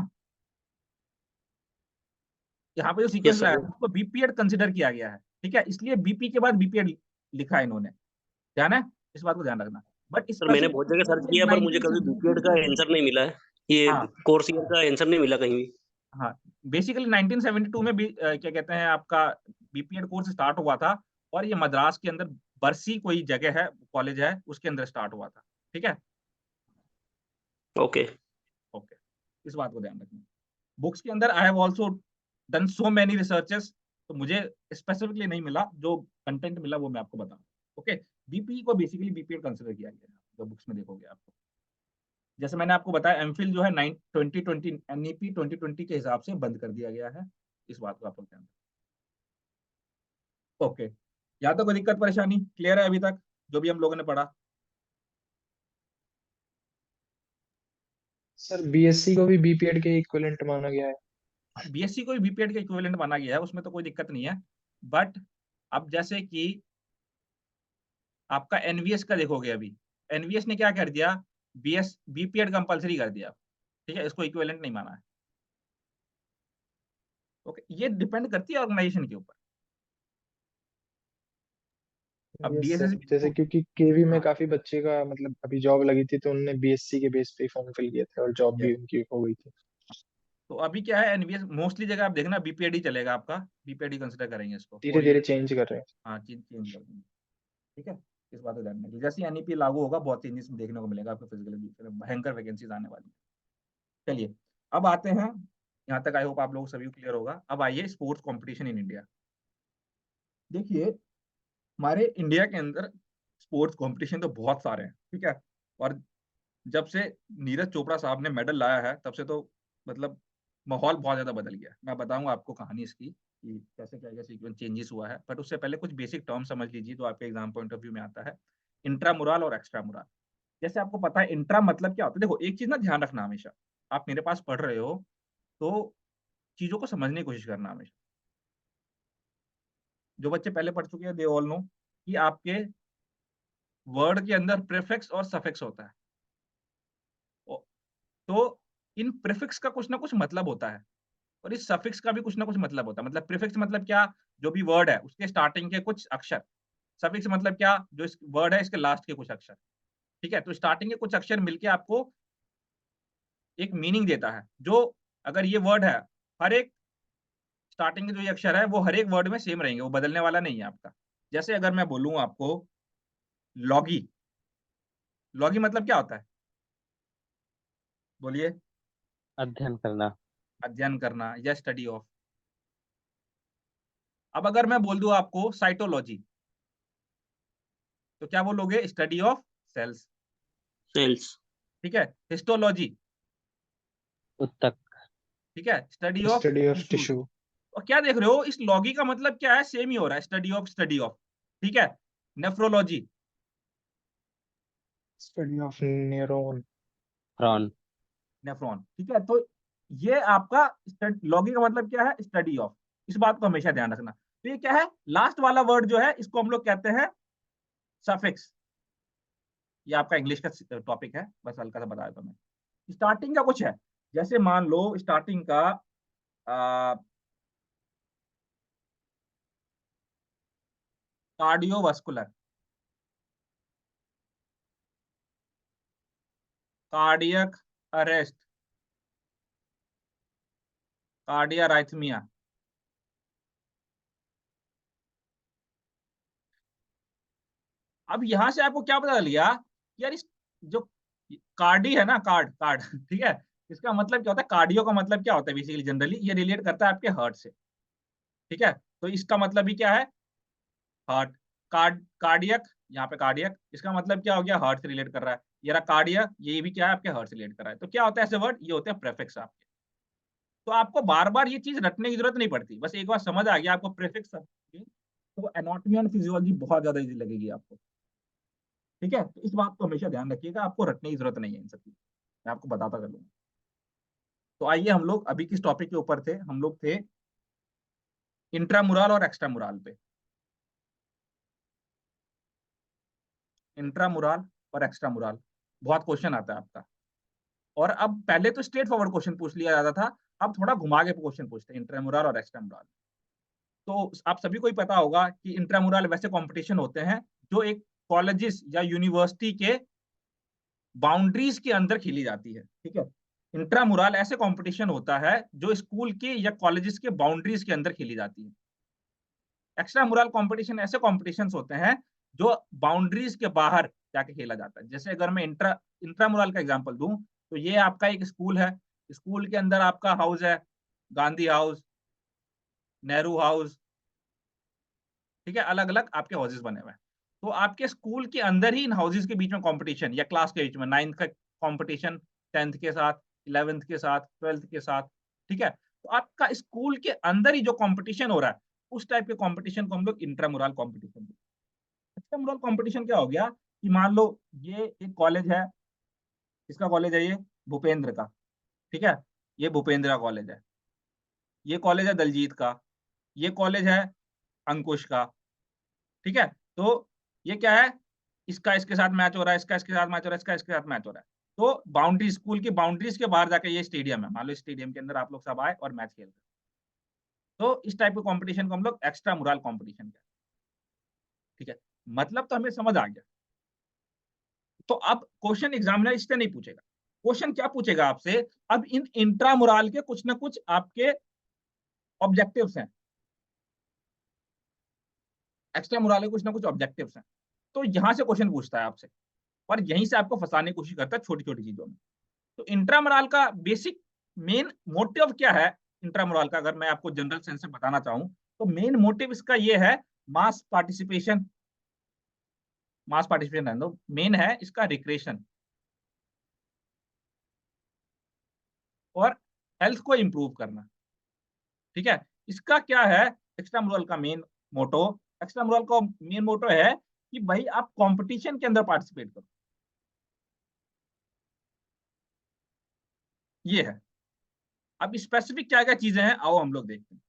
यहाँ पे जो सीक्वेंस यस में आया सर। है उसको बीपीएड कंसिडर किया गया है, ठीक है, इसलिए बीपी के बाद बीपीएड लिखा है इन्होंने, ध्यान है, इस बात को ध्यान रखना। बट सर मैंने बहुत जगह सर्च स्पेसिफिक किया पर मुझे कभी बीपीएड का 1972, आंसर नहीं मिला है, ये हाँ कोर्स ईयर का आंसर नहीं मिला कहीं भी। हाँ, बेसिकली 1972 में भी क्या कहते हैं आपका बीपीएड कोर्स स्टार्ट हुआ था, और ये मद्रास के अंदर बरसी कोई जगह है, कॉलेज है, उसके अंदर स्टार्ट हुआ था, ठीक है। ओके। ओके, इस बात को ध्यान रखना। बुक्स के अंदर I have also done so many researches, तो मुझे स्पेसिफिकली नहीं मिला, जो कंटेंट मिला वो मैं आपको बताऊं। ओके, बीपी को बेसिकली बीपीएड कंसिडर किया गया है, जो बुक्स में देखोगे आपको। जैसे मैंने आपको बताया, एमफिल जो है 2020 एनईपी 2020 के हिसाब से बंद कर दिया गया है, इस बात को आप लोग ध्यान रखें। ओके, यहाँ तक कोई दिक्कत परेशानी क्लियर है अभी तक, जो भी हम लोगों ने पढ़ा? सर बीएससी को भी बीपीएड के इक्विवेलेंट माना गया है। बीएससी को भी बीपीएड के इक्विवेलेंट माना गया है, उसमें तो कोई दिक्कत नहीं है। बट अब जैसे कि आपका एनवीएस का देखोगे, अभी एनवीएस ने क्या कर दिया, बीपीएड कंपलसरी कर दिया, ठीक है, इसको इक्विवेलेंट नहीं माना है। ओके, ये डिपेंड करती है ऑर्गेनाइजेशन के ऊपर। अब यस सर, डीएसएसबी जैसे क्योंकि केवी में हाँ, काफी बच्चे का मतलब अभी जॉब लगी थी तो उनने बीएससी के बेस पे फॉर्म फिल किए थे और जॉब yes। भी उनकी हो गई थी। तो अभी क्या है, एनवीएस मोस्टली जगह आप देखना बीपीएड ही चलेगा आपका, बीपीएड ही कंसिडर करेंगे इसको, धीरे 4 ईयर। धीरे चेंज कर रहे हैं। हाँ, चेंज चेंज कर देंगे, ठीक है। इस बात को ध्यान रखिए, जैसे एनईपी लागू होगा बहुत चेंजेस देखने को मिलेगा आपको, फिजिकल भयंकर वैकेंसीज आने वाली है। चलिए, अब आते हैं, यहाँ तक आई होप आप लोग सभी क्लियर होगा। अब आइए स्पोर्ट्स कंपटीशन इन इंडिया। देखिए, हमारे इंडिया के अंदर स्पोर्ट्स कंपटीशन तो बहुत सारे हैं, ठीक है। और जब से नीरज चोपड़ा साहब ने मेडल लाया है तब से तो मतलब माहौल बहुत ज्यादा बदल गया। मैं बताऊंगा आपको कहानी इसकी कि कैसे क्या क्या सीक्वेंस चेंजेस हुआ है, बट उससे पहले कुछ बेसिक टर्म समझ लीजिए तो आपके एग्जाम पॉइंट ऑफ व्यू में आता है। इंट्रामुरल और एक्स्ट्रामुरल। जैसे आपको पता है इंट्रा मतलब क्या होता है, देखो एक चीज ना ध्यान रखना हमेशा, आप मेरे पास पढ़ रहे हो तो चीजों को समझने की कोशिश करना हमेशा। जो बच्चे पहले पढ़ चुके हैं दे ऑल नो कि आपके वर्ड के अंदर प्रीफिक्स और सफिक्स होता है। ओ- तो इन प्रीफिक्स का कुछ ना कुछ मतलब होता है और इस सफिक्स का भी कुछ ना कुछ मतलब होता है। मतलब प्रीफिक्स मतलब क्या, जो भी वर्ड है उसके स्टार्टिंग के कुछ अक्षर। सफिक्स मतलब क्या, जो इस वर्ड है इसके लास्ट के कुछ अक्षर, ठीक है। तो स्टार्टिंग के कुछ अक्षर मिलके आपको एक मीनिंग देता है। जो अगर ये वर्ड है, हर एक स्टार्टिंग के जो ये अक्षर है वो हर एक वर्ड में सेम रहेंगे, वो बदलने वाला नहीं है आपका। जैसे अगर मैं बोलूँ आपको लॉगी, लॉगी मतलब क्या होता है, बोलिए। अध्ययन करना। अध्ययन करना या स्टडी ऑफ। अब अगर मैं बोल दूं आपको साइटोलॉजी, तो क्या बोलोगे, स्टडी ऑफ सेल्स, सेल्स। ठीक है। हिस्टोलॉजी, उत्तक। ठीक है, study of study of tissues. Tissue. और क्या देख रहे हो, इस लॉगी का मतलब क्या है, सेम ही हो रहा है, स्टडी ऑफ, ठीक है। Nephrology, study of neuron. Frown. Nephron, ठीक है। तो ये आपका लॉगी का मतलब क्या है, स्टडी ऑफ। इस बात को हमेशा ध्यान रखना। तो ये क्या है, लास्ट वाला वर्ड जो है इसको हम लोग कहते हैं सफिक्स। ये आपका इंग्लिश का टॉपिक है, बस हल्का सा बताया तो मैं। स्टार्टिंग का कुछ है, जैसे मान लो स्टार्टिंग का कार्डियोवास्कुलर, कार्डियक अरेस्ट, कार्डियाराइथमिया। अब यहां से आपको क्या पता चल गया कि यार इस जो कार्डी है ना, कार्ड कार्ड ठीक है, इसका मतलब क्या होता है, कार्डियो का मतलब क्या होता है, बेसिकली जनरली ये रिलेट करता है आपके हार्ट से, ठीक है। तो इसका मतलब भी क्या है, हार्ट। कार्डियक, यहाँ पे कार्डियक, इसका मतलब क्या हो गया, हार्ट से रिलेट कर रहा है। ये रहा कार्डिया, ये भी क्या है, आपके हार्ट से रिलेट कर रहा है। तो क्या होता है ऐसे वर्ड, ये होते हैं प्रेफिक्स आपके। तो आपको बार बार ये चीज रटने की जरूरत नहीं पड़ती, बस एक बार समझ आ गया आपको प्रेफिक्स, तो एनाटॉमी एंड फिजियोलॉजी बहुत ज्यादा इजी लगेगी आपको, ठीक है। तो इस बात को हमेशा ध्यान रखिएगा, आपको रटने की जरूरत नहीं है इन सब की, मैं आपको बताता चलूंगा। तो आइए, हम लोग अभी किस टॉपिक के ऊपर थे, हम लोग थे इंट्रामुरल और एक्स्ट्रामुरल पे। इंट्रामुरल और एक्स्ट्रामुरल बहुत क्वेश्चन आता है आपका। और अब पहले तो स्ट्रेट फॉरवर्ड क्वेश्चन पूछ लिया जाता था, अब थोड़ा घुमा के क्वेश्चन पूछते हैं इंट्रामुरल और एक्स्ट्रामुरल। तो आप सभी को ही पता होगा कि इंट्रामुरल वैसे कंपटीशन होते हैं जो एक कॉलेजेस या यूनिवर्सिटी के बाउंड्रीज के अंदर खेली जाती है, ठीक है। इंट्रामुरल ऐसे कंपटीशन होता है जो स्कूल के या कॉलेजेस के बाउंड्रीज के अंदर खेली जाती है। एक्स्ट्रा मुरल कंपटीशन ऐसे कॉम्पिटिशन्स होते हैं जो बाउंड्रीज के बाहर जाके खेला जाता है। जैसे अगर मैं इंट्रामुरल का एग्जांपल दूं, तो ये आपका एक स्कूल है, स्कूल के अंदर आपका हाउस है, गांधी हाउस, नेहरू हाउस, ठीक है, अलग अलग आपके हाउसेस बने हुए हैं। तो आपके स्कूल के अंदर ही इन हाउसेस के बीच में कंपटीशन, या क्लास के बीच में, 9th का कंपटीशन 10th के साथ, 11th के साथ, 12th के साथ, ठीक है। तो आपका स्कूल के अंदर ही जो कंपटीशन हो रहा है, उस टाइप के कंपटीशन को हम लोग इंट्रामुरल कंपटीशन। एक्स्ट्रामुरल कंपटीशन क्या हो गया कि मान लो ये एक कॉलेज है, इसका कॉलेज है ये भूपेंद्र का, ठीक है, ये भूपेंद्र का कॉलेज है। ये कॉलेज है दलजीत का। ये कॉलेज है अंकुश का, ठीक है। तो ये क्या है, इसका इसके साथ मैच हो रहा है, इसका इसके साथ मैच हो रहा है, इसका इसके साथ मैच हो रहा है। तो बाउंड्री, स्कूल की बाउंड्रीज के बाहर जाके ये स्टेडियम है, मान लो स्टेडियम के अंदर आप लोग सब आए और मैच खेल रहे हैं। तो इस टाइप के कंपटीशन को हम लोग एक्स्ट्रा मुराल कंपटीशन कहते हैं, ठीक है। मतलब तो हमें समझ आ गया। तो अब क्वेश्चन एग्जामिनर इससे नहीं पूछेगा, क्वेश्चन क्या पूछेगा आपसे, अब इन इंट्रा मुराल के कुछ ना कुछ आपके ऑब्जेक्टिव्स हैं, एक्स्ट्रा मुराल के कुछ ना कुछ ऑब्जेक्टिव्स हैं। तो यहां से क्वेश्चन पूछता है आपसे और यहीं से आपको फंसाने की कोशिश करता है छोटी छोटी चीजों में। तो इंट्रामोरल का बेसिक मेन मोटिव क्या है, इंट्रामोरल का अगर मैं आपको जनरल सेंस से बताना चाहूं तो मेन मोटिव इसका ये है, मास पार्टिसिपेशन, मास पार्टिसिपेशन है, तो मेन है इसका रिक्रिएशन और हेल्थ को इंप्रूव करना, ठीक है। इसका क्या है एक्स्ट्रामुरल का मेन मोटो, एक्स्ट्रामुरल का मेन मोटो है कि भाई आप कंपटीशन के अंदर पार्टिसिपेट करो, ये है। अब स्पेसिफिक क्या क्या चीजें हैं आओ हम लोग देखते हैं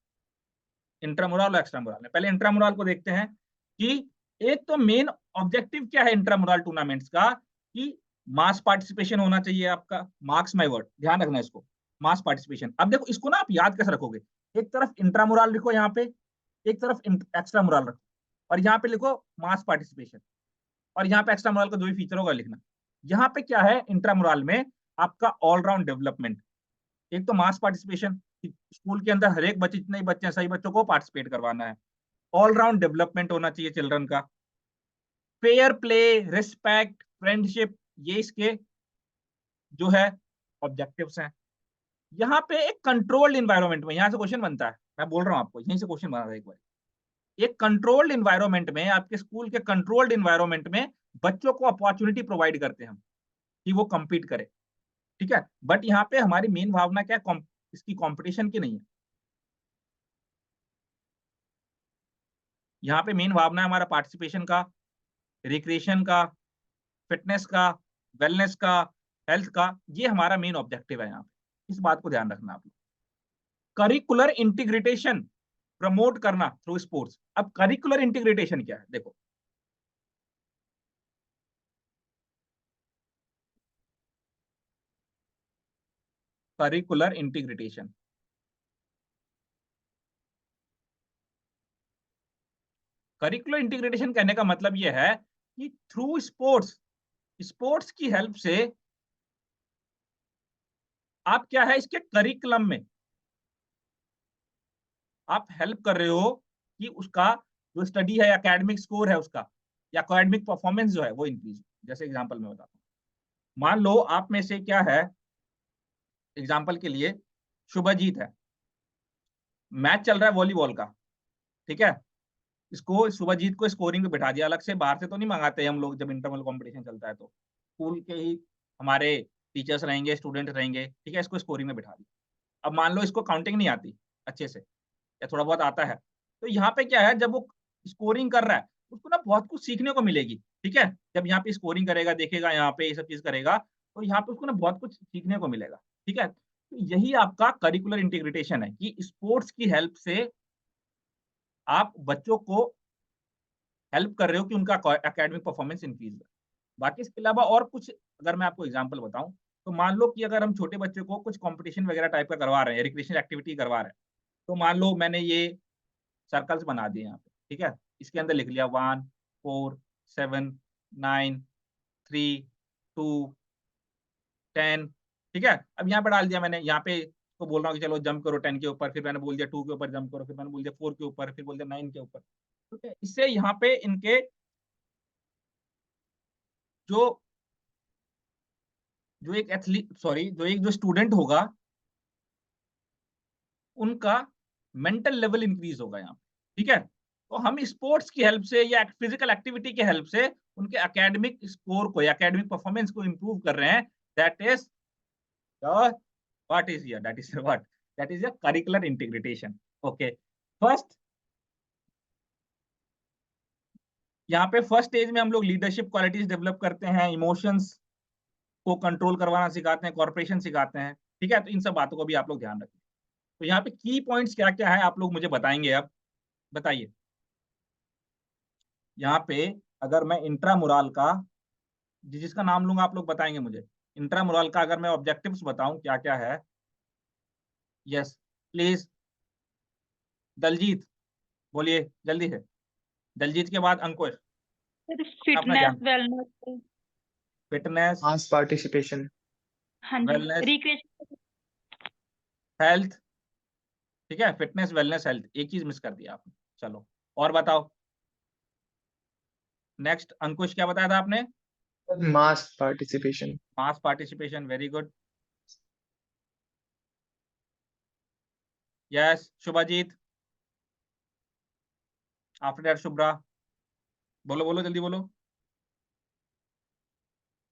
इंट्रामुरल और एक्स्ट्रामुरल में। पहले इंट्रामुरल को देखते हैं कि एक तो मेन ऑब्जेक्टिव क्या है इंट्रामुरल टूर्नामेंट्स का, कि मास पार्टिसिपेशन होना चाहिए आपका, मार्क्स माय वर्ड, ध्यान रखना इसको, मास पार्टिसिपेशन। अब देखो इसको ना आप याद कैसे रखोगे, एक तरफ इंट्रामुरल लिखो यहाँ पे, एक तरफ एक्स्ट्रामुरल रखो और यहाँ पे लिखो मास पार्टिसिपेशन और यहाँ पे एक्स्ट्रामुरल का जो भी फीचर होगा लिखना। यहाँ पे क्या है इंट्रामुरल में आपका ऑलराउंड डेवलपमेंट, एक तो मास पार्टिसिपेशन, स्कूल के अंदर हर एक बच्चे, जितने भी बच्चे हैं सही बच्चों को पार्टिसिपेट करवाना है, ऑल राउंड डेवलपमेंट होना चाहिए चिल्ड्रन का, फेयर प्ले, रिस्पेक्ट, फ्रेंडशिप, ये इसके जो है ऑब्जेक्टिव्स हैं। यहाँ पे एक कंट्रोल्ड इन्वायरमेंट में, यहाँ से क्वेश्चन बनता है, मैं बोल रहा हूँ आपको यहीं से क्वेश्चन बना था एक बार, एक कंट्रोल्ड इन्वायरमेंट में, आपके स्कूल के कंट्रोल्ड इन्वायरमेंट में बच्चों को अपॉर्चुनिटी प्रोवाइड करते हैं हम कि वो compete करे, ठीक है। बट यहाँ पे हमारी मेन भावना क्या है, इसकी कंपटीशन की नहीं है, यहाँ पे मेन भावना है हमारा पार्टिसिपेशन का, रिक्रिएशन का, फिटनेस का, वेलनेस का, हेल्थ का, ये हमारा मेन ऑब्जेक्टिव है यहाँ पे, इस बात को ध्यान रखना आप लोग। करिकुलर इंटीग्रेटेशन प्रमोट करना थ्रू स्पोर्ट्स। अब करिकुलर इंटीग्रेटेशन क्या है देखो, करिकुलर इंटीग्रेटेशन, करिकुलर इंटीग्रेटेशन कहने का मतलब यह है कि थ्रू स्पोर्ट्स, स्पोर्ट्स की हेल्प से आप क्या है इसके करिकुलम में आप हेल्प कर रहे हो कि उसका जो स्टडी है, एकेडमिक स्कोर है उसका, या एकेडमिक परफॉर्मेंस जो है वो इंक्रीज। जैसे एग्जांपल मैं बताता हूँ, मान लो आप में से क्या है, एग्जांपल के लिए शुभजीत है, मैच चल रहा है वॉलीबॉल का, ठीक है, इसको शुभजीत को स्कोरिंग पे बिठा दिया, अलग से बाहर से तो नहीं मंगाते हम लोग, जब इंटरनल कंपटीशन चलता है तो स्कूल के ही हमारे टीचर्स रहेंगे, स्टूडेंट रहेंगे, ठीक है, इसको स्कोरिंग में बिठा दिया। अब मान लो इसको काउंटिंग नहीं आती अच्छे से या थोड़ा बहुत आता है, तो यहाँ पे क्या है, जब वो स्कोरिंग कर रहा है उसको ना बहुत कुछ सीखने को मिलेगी, ठीक है। जब यहाँ पे स्कोरिंग करेगा, देखेगा यहाँ पे ये सब चीज करेगा, तो यहाँ पे उसको ना बहुत कुछ सीखने को मिलेगा, ठीक है। तो यही आपका करिकुलर इंटीग्रेटेशन है कि स्पोर्ट्स की हेल्प से आप बच्चों को हेल्प कर रहे हो कि उनका एकेडमिक परफॉर्मेंस इंक्रीज हो। बाकी इसके अलावा और कुछ अगर मैं आपको एग्जांपल बताऊं, तो मान लो कि अगर हम छोटे बच्चे को कुछ कंपटीशन वगैरह टाइप का करवा रहे हैं, रिक्रिएशन एक्टिविटी करवा रहे हैं, तो मान लो मैंने ये सर्कल्स बना दिए यहाँ पे, ठीक है, इसके अंदर लिख लिया 1 4 7 9 3 2 10, ठीक है। अब यहाँ पे डाल दिया मैंने, यहाँ पे तो बोल रहा हूँ कि चलो जंप करो 10 के ऊपर, फिर मैंने बोल दिया 2 के ऊपर जंप करो, फिर मैंने बोल दिया 4 के ऊपर, फिर बोल दिया 9 के ऊपर, ठीक है। इससे यहाँ पे इनके जो जो एक एथलीट, सॉरी, जो एक जो स्टूडेंट होगा उनका मेंटल लेवल इंक्रीज होगा यहाँ पे, ठीक है। तो हम स्पोर्ट्स की हेल्प से या फिजिकल एक्टिविटी की हेल्प से उनके एकेडमिक स्कोर को या एकेडमिक परफॉर्मेंस को इंप्रूव कर रहे हैं। That is what is here, that is what, that is a curricular integration. Okay, first, यहाँ पे फर्स्ट स्टेज में हम लोग लीडरशिप क्वालिटीज डेवलप करते हैं, इमोशंस को कंट्रोल करवाना सिखाते हैं, कॉर्पोरेशन सिखाते हैं, ठीक है। तो इन सब बातों को भी आप लोग ध्यान रखें। तो यहाँ पे की पॉइंट्स क्या क्या है आप लोग मुझे बताएंगे, अब बताइए। यहाँ पे अगर मैं इंट्रामुरल का, जिसका नाम लूंगा आप लोग बताएंगे मुझे, इंट्रामुरल का अगर मैं ऑब्जेक्टिव्स बताऊं क्या क्या है। यस प्लीज दलजीत बोलिए जल्दी से। दलजीत के बाद अंकुश, अपना फिटनेस ज्ञान। वेलनेस। फिटनेस, मास पार्टिसिपेशन, हाँ जी, वेलनेस, रिक्रिएशन। हेल्थ। ठीक है, फिटनेस वेलनेस हेल्थ, एक चीज मिस कर दिया आपने। चलो और बताओ नेक्स्ट। अंकुश क्या बताया था आपने? Mass participation, mass participation, very good. Yes Shubhajit, after that Shubhra. बोलो बोलो जल्दी बोलो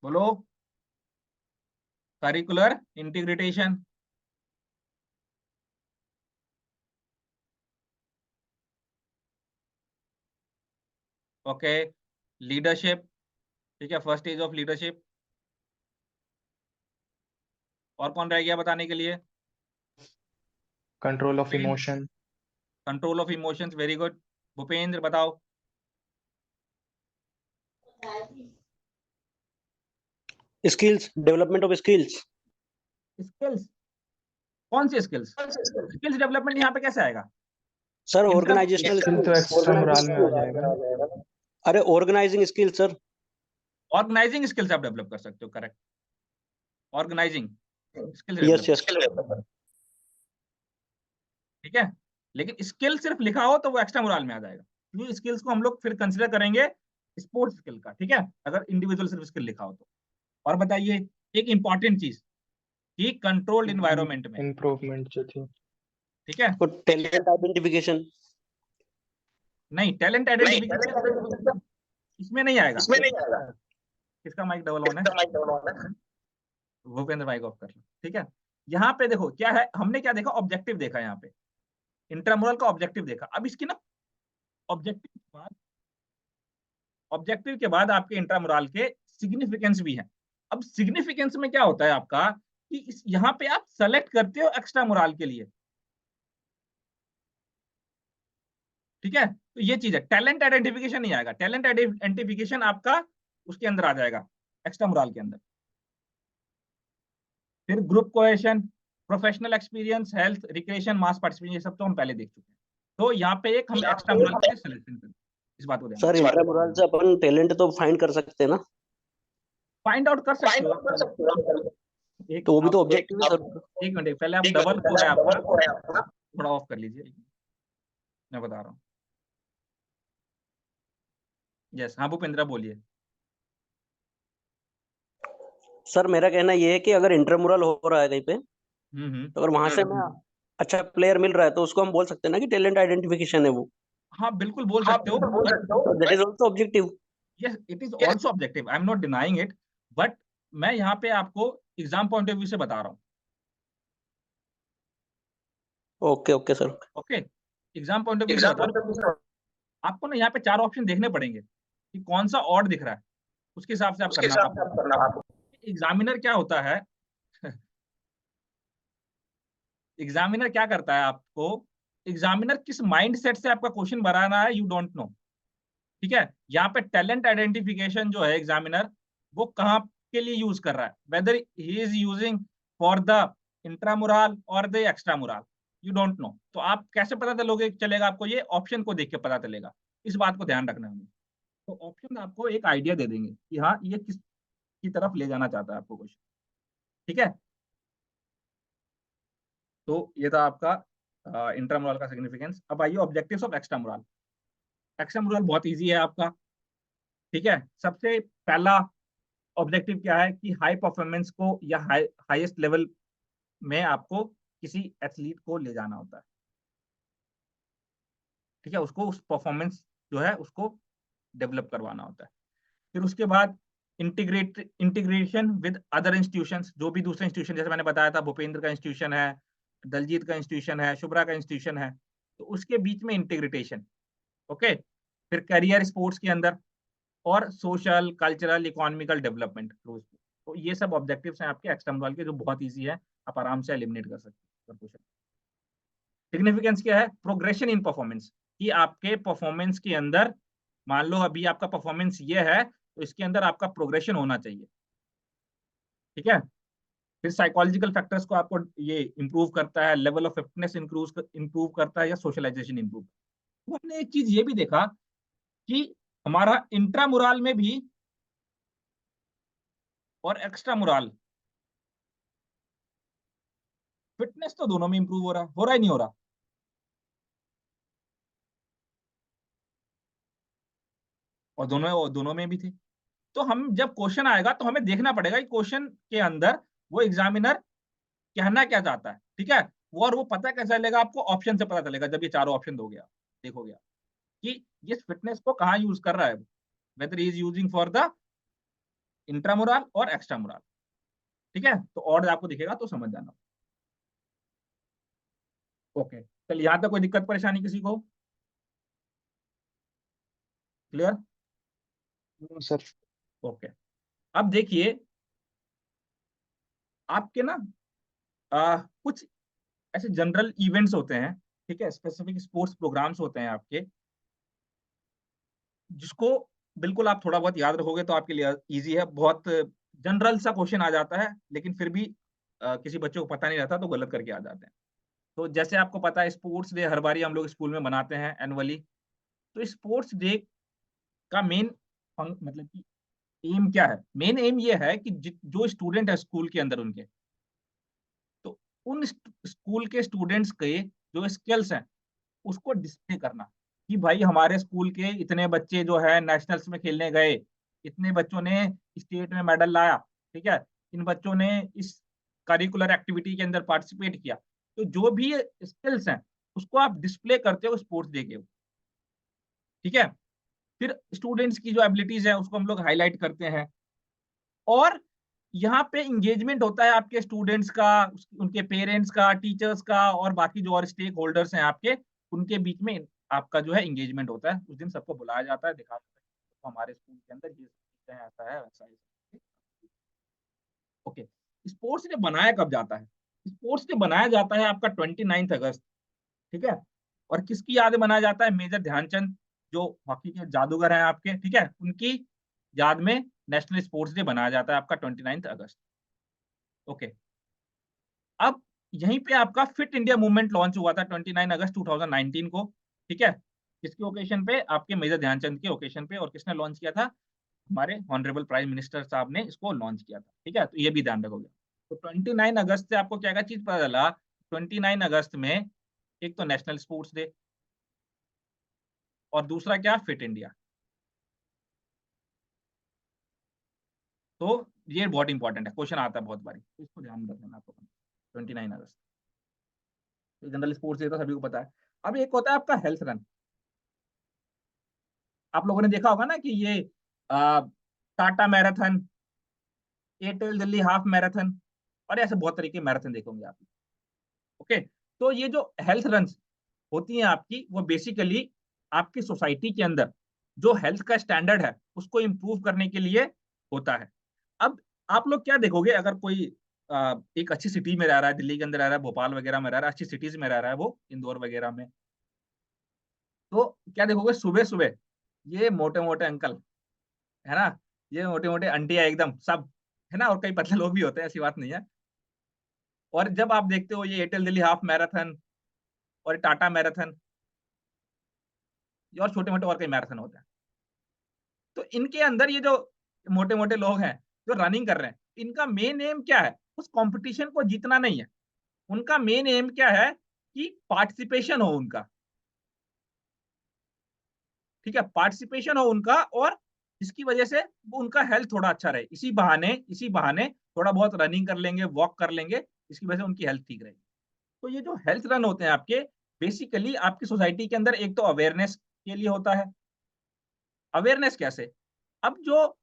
बोलो। Curricular integration, okay. लीडरशिप, ठीक है, फर्स्ट स्टेज ऑफ लीडरशिप। और कौन रह गया बताने के लिए? Control of emotion, control of emotions, very good. Bhupendra बताओ। Skills, development of skills. Skills, कौन सी स्किल्स? स्किल्स डेवलपमेंट यहाँ पे कैसे आएगा? सर ऑर्गेनाइजेशनल स्किल तो एक्स्ट्रा मोरल में आ जाएगा ना। अरे organizing skill sir. Organizing skills आप डेवलप कर सकते हो, correct. Organizing skills yes develop, yes. ठीक है। लेकिन स्किल सिर्फ लिखा हो तो वो एक्स्ट्रा मोरल में आ जाएगा, क्योंकि स्किल्स को हम लोग फिर कंसिडर करेंगे स्पोर्ट्स स्किल का, ठीक है, अगर इंडिविजुअल सिर्फ स्किल लिखा हो तो। और बताइए एक इंपॉर्टेंट चीज कि कंट्रोल्ड इन्वायरमेंट में, इम्प्रूवमेंट जो थी, ठीक है। और टैलेंट आइडेंटिफिकेशन। नहीं, टैलेंट आइडेंटिफिकेशन इसमें नहीं आएगा। किसका माइक डबल ऑन है? भूपेंद्र माइक ऑफ कर लो, ठीक है। यहाँ पे देखो क्या है, हमने क्या देखा, ऑब्जेक्टिव देखा यहाँ पे, इंट्रामुरल का ऑब्जेक्टिव देखा। अब इसकी ना ऑब्जेक्टिव के बाद आपके इंट्रामुरल के सिग्निफिकेंस भी है। अब सिग्निफिकेंस में क्या होता है आपका कि इस यहाँ पे आप सेलेक्ट करते हो एक्स्ट्रा मोरल के लिए, ठीक है। तो ये चीज है, टैलेंट आइडेंटिफिकेशन नहीं आएगा। टैलेंट आइडेंटिफिकेशन आपका उसके अंदर आ जाएगा, एक्स्ट्रा मोरल के अंदर। फिर group cohesion, professional experience, health, recreation, mass participation, ये सब तो हम पहले देख चुके हैं। तो यहाँ पे एक हम एक्स्ट्रा मोरल के लिए सिलेक्शन करें, इस बात को ध्यान सर इंट्रामुरल से अपन टैलेंट तो फाइंड कर सकते हैं ना? फाइंड आउट कर सकते हो। एक तो वो भी तो आप ऑब्जेक्टिव है सर। एक मिनट, पहले आप डबल हो रहा है आपका, थोड़ा ऑफ कर लीजिए, मैं बता रहा हूँ। यस हाँ भूपेंद्र बोलिए। सर मेरा कहना ये है कि अगर इंट्रामुरल हो रहा है कहीं पे, हम्म। तो अगर वहां से हमें अच्छा प्लेयर मिल रहा है तो उसको हम बोल सकते हैं ना कि टैलेंट आइडेंटिफिकेशन है वो। हाँ बिल्कुल बोल सकते हो, but that is also objective. Yes it is also objective, I am not denying it, but मैं यहाँ पे आपको एग्जाम पॉइंट ऑफ व्यू से बता रहा हूँ। Okay okay sir. Okay, exam point of view से बता रहा हूँ। आपको ना यहाँ पे 4 ऑप्शन देखने पड़ेंगे कि कौन सा ऑड दिख रहा है, उसके हिसाब से आप करना। एग्जामिनर क्या होता है एग्जामिनर क्या करता है आपको, एग्जामिनर किस माइंडसेट से आपका क्वेश्चन बनाना है, यू डोंट नो, ठीक है। यहाँ पे टैलेंट आइडेंटिफिकेशन जो है एग्जामिनर वो कहाँ के लिए यूज कर रहा है, weather he is using for the intramural और द एक्स्ट्रामुरल, यू डोंट नो। तो आप कैसे पता चलेगा आपको, ये ऑप्शन को देख के पता चलेगा, इस बात को ध्यान रखना है। तो ऑप्शन आपको एक आइडिया दे देंगे कि हाँ ये किस की तरफ ले जाना चाहता है आपको क्वेश्चन, ठीक है। तो ये था आपका इंट्रामुरल का सिग्निफिकेंस। अब आइए ऑब्जेक्टिव्स ऑफ एक्स्ट्रामुरल। एक्स्ट्रामुरल बहुत इजी है आपका, ठीक है। सबसे पहला ऑब्जेक्टिव क्या है कि हाई परफॉर्मेंस को या हाईएस्ट लेवल में आपको किसी एथलीट को ले जाना होता है, ठीक है, उसको उस परफॉर्मेंस जो है उसको डेवलप करवाना होता है। फिर उसके बाद इंटीग्रेशन विद अदर इंस्टीट्यूशंस, जो भी दूसरे इंस्टीट्यूशन, जैसे मैंने बताया था भूपेंद्र का इंस्टीट्यूशन है, दलजीत का इंस्टीट्यूशन है, शुभ्रा का इंस्टीट्यूशन है, तो उसके बीच में इंटीग्रेटेशन, ओके। फिर करियर स्पोर्ट्स के अंदर, और social cultural economical development through. तो ये सब ऑब्जेक्टिव्स हैं आपके एक्सटर्नल के, जो बहुत ईजी है, आप आराम से एलिमिनेट कर सकते हैं। सिग्निफिकेंस क्या है, प्रोग्रेशन इन परफॉर्मेंस, कि आपके परफॉर्मेंस के अंदर मान लो अभी आपका परफॉर्मेंस ये है, तो इसके अंदर आपका प्रोग्रेशन होना चाहिए, ठीक है। फिर साइकोलॉजिकल फैक्टर्स को आपको ये इंप्रूव करता है, लेवल ऑफ फिटनेस इंप्रूव करता है, या सोशलाइजेशन इंप्रूव। तो हमने एक चीज ये भी देखा कि हमारा इंट्रामुरल में भी और एक्स्ट्रा मुरल फिटनेस तो दोनों में इंप्रूव हो रहा ही नहीं हो रहा। और दोनों में भी थे। तो हम जब क्वेश्चन आएगा तो हमें देखना पड़ेगा कि क्वेश्चन के अंदर वो एग्जामिनर कहना क्या चाहता है, ठीक है। और वो पता कैसे चलेगा आपको, ऑप्शन से पता चलेगा। जब ये चारों ऑप्शन दोगे आप देखोगे आप कि ये फिटनेस को कहाँ यूज कर रहा है, whether is using for the intramural और एक्स्ट्रामुरल, ठीक है। तो और आपको दिखेगा तो समझ जाना। ओके, चलिए यहाँ तक कोई दिक्कत परेशानी किसी को? क्लियर? सर। ओके, अब देखिए आपके ना कुछ ऐसे जनरल इवेंट्स होते हैं, ठीक है, स्पेसिफिक स्पोर्ट्स प्रोग्राम्स होते हैं आपके, जिसको बिल्कुल आप थोड़ा बहुत याद रखोगे तो आपके लिए इजी है। बहुत जनरल सा क्वेश्चन आ जाता है, लेकिन फिर भी किसी बच्चे को पता नहीं रहता तो गलत करके आ जाते हैं। तो जैसे आपको पता है स्पोर्ट्स डे हर बार हम लोग स्कूल में मनाते हैं एनुअली। तो स्पोर्ट्स डे का मेन मतलब कि एम क्या है? मेन एम ये है कि जो स्टूडेंट है स्कूल के अंदर उनके, तो उन स्कूल के स्टूडेंट्स के जो स्किल्स हैं उसको डिस्प्ले करना, कि भाई हमारे स्कूल के इतने बच्चे जो है नेशनल्स में खेलने गए, इतने बच्चों ने स्टेट में मेडल लाया, ठीक है, इन बच्चों ने इस करिकुलर एक्टिविटी के अंदर पार्टिसिपेट किया। तो जो भी स्किल्स हैं उसको आप डिस्प्ले करते हो स्पोर्ट्स डे के, ठीक है। फिर स्टूडेंट्स की जो एबिलिटीज है उसको हम लोग हाईलाइट करते हैं। और यहाँ पे इंगेजमेंट होता है आपके स्टूडेंट्स का, उनके पेरेंट्स का, टीचर्स का, और बाकी जो और स्टेक होल्डर्स हैं आपके, उनके बीच में आपका जो है इंगेजमेंट होता है। उस दिन सबको बुलाया जाता है, दिखाया जाता है तो हमारे स्कूल के अंदर ये चीजें हैं, ऐसा है वैसा है। ओके, स्पोर्ट्स डे बनाया कब जाता है? स्पोर्ट्स डे बनाया जाता है आपका 29 अगस्त, ठीक है। और किसकी याद में मनाया जाता है? मेजर ध्यानचंद, जो हॉकी के जादूगर हैं आपके, ठीक है, उनकी याद में नेशनल स्पोर्ट्स डे बनाया जाता है आपका 29 अगस्त। ओके, अब यहीं पे आपका फिट इंडिया मूवमेंट लॉन्च हुआ था 29 अगस्त 2019 को, ठीक है। किसके ओकेशन पे? आपके मेजर ध्यानचंद के ओकेशन पे। और किसने लॉन्च किया था? हमारे ऑनरेबल प्राइम मिनिस्टर साहब ने इसको लॉन्च किया था, ठीक है। तो ये भी ध्यान रखोगे। तो 29 अगस्त से आपको क्या क्या चीज पता चला? 29 अगस्त में एक तो नेशनल स्पोर्ट्स डे, और दूसरा क्या? Fit India. तो ये बहुत इंपॉर्टेंट है, क्वेश्चन आता है बहुत बारी, तो इसको ध्यान में रखना आपको। 29 अगस्त जनरल स्पोर्ट्स डे तो सभी को पता है। अब एक होता है आपका हेल्थ रन। आप लोगों ने देखा होगा ना कि ये Tata marathon, Airtel Delhi half marathon, और ऐसे बहुत तरीके मैराथन देखोगे आप। ओके, तो ये जो हेल्थ रन होती हैं आपकी, वो बेसिकली आपकी सोसाइटी के अंदर जो हेल्थ का स्टैंडर्ड है उसको इम्प्रूव करने के लिए होता है। अब आप लोग क्या देखोगे, अगर कोई एक अच्छी सिटी में रह रहा है, दिल्ली के अंदर रह रहा है, भोपाल वगैरह में रह रहा है, अच्छी सिटीज में रह रहा है, वो इंदौर वगैरह में, तो क्या देखोगे? सुबह सुबह ये मोटे मोटे अंकल, है ना, ये मोटे मोटे आंटियां एकदम सब, है ना, और कई पतले लोग भी होते हैं, ऐसी बात नहीं है। और जब आप देखते हो ये एयरटेल दिल्ली हाफ मैराथन और टाटा मैराथन, और छोटे मोटे और कई मैराथन होते हैं, तो इनके अंदर ये जो मोटे मोटे लोग हैं जो रनिंग कर रहे हैं, इनका मेन एम क्या है? उस कंपटीशन को जीतना नहीं है। उनका मेन एम क्या है? कि पार्टिसिपेशन हो उनका, ठीक है, पार्टिसिपेशन हो उनका, और इसकी वजह से वो उनका हेल्थ थोड़ा अच्छा रहे। इसी बहाने थोड़ा बहुत रनिंग कर लेंगे, वॉक कर लेंगे, इसकी वजह से उनकी हेल्थ ठीक रहेगी। तो ये जो हेल्थ रन होते हैं आपके, बेसिकली आपकी सोसाइटी के अंदर एक तो अवेयरनेस के लिए होता है। अवेयरनेस कैसे? अब जो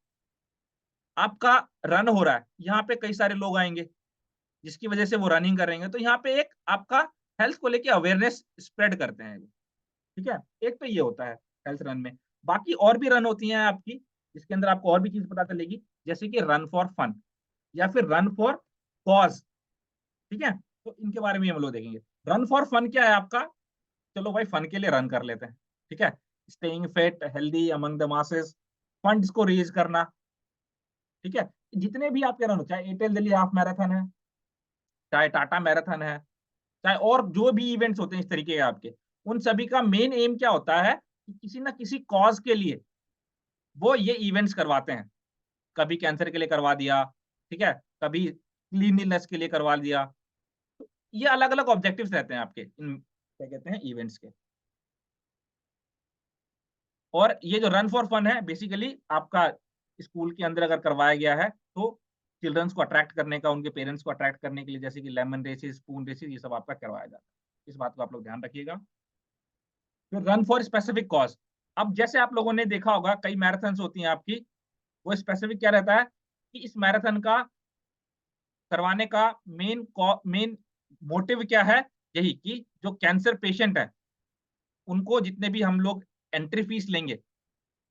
आपका रन हो रहा है, यहाँ पे कई सारे लोग आएंगे जिसकी वजह से वो रनिंग करेंगे, तो यहाँ पे एक आपका हेल्थ को लेके अवेयरनेस स्प्रेड करते हैं, ठीक है। एक तो ये होता है हेल्थ रन में। बाकी और भी रन होती हैं आपकी, जिसके अंदर आपको और भी चीज पता चलेगी, जैसे कि रन फॉर फन या फिर रन फॉर कॉज, ठीक है। तो इनके बारे में हम लोग देखेंगे। रन फॉर फन क्या है आपका? चलो भाई फन के लिए रन कर लेते हैं, ठीक है। Staying fit healthy among the masses, funds को रेज करना, ठीक है। जितने भी आपके रन हो, चाहे एयरटेल दिल्ली हाफ मैराथन है, चाहे टाटा मैराथन है, चाहे और जो भी इवेंट्स होते हैं इस तरीके के आपके, उन सभी का मेन एम क्या होता है कि किसी ना किसी कॉज के लिए वो ये इवेंट्स करवाते हैं। कभी कैंसर के लिए करवा दिया, ठीक है, कभी क्लीनलीनेस के लिए करवा दिया। तो ये अलग अलग ऑब्जेक्टिव्स रहते हैं आपके इन क्या कहते हैं इवेंट्स के। और ये जो रन फॉर फन है बेसिकली आपका स्कूल के अंदर अगर करवाया गया है तो चिल्ड्रंस को अट्रैक्ट करने का, उनके पेरेंट्स को अट्रैक्ट करने के लिए, जैसे कि लेमन रेसेस, स्पून रेसेस, ये सब आपका करवाया जाता है। इस बात को आप लोग ध्यान रखिएगा। फिर रन फॉर स्पेसिफिक कॉज। अब जैसे आप लोगों ने देखा होगा कई मैराथन्स होती हैं आपकी, वो स्पेसिफिक क्या रहता है कि इस मैराथन का करवाने का मेन मोटिव क्या है, यही कि जो कैंसर पेशेंट है उनको जितने भी हम लोग एंट्री फीस लेंगे,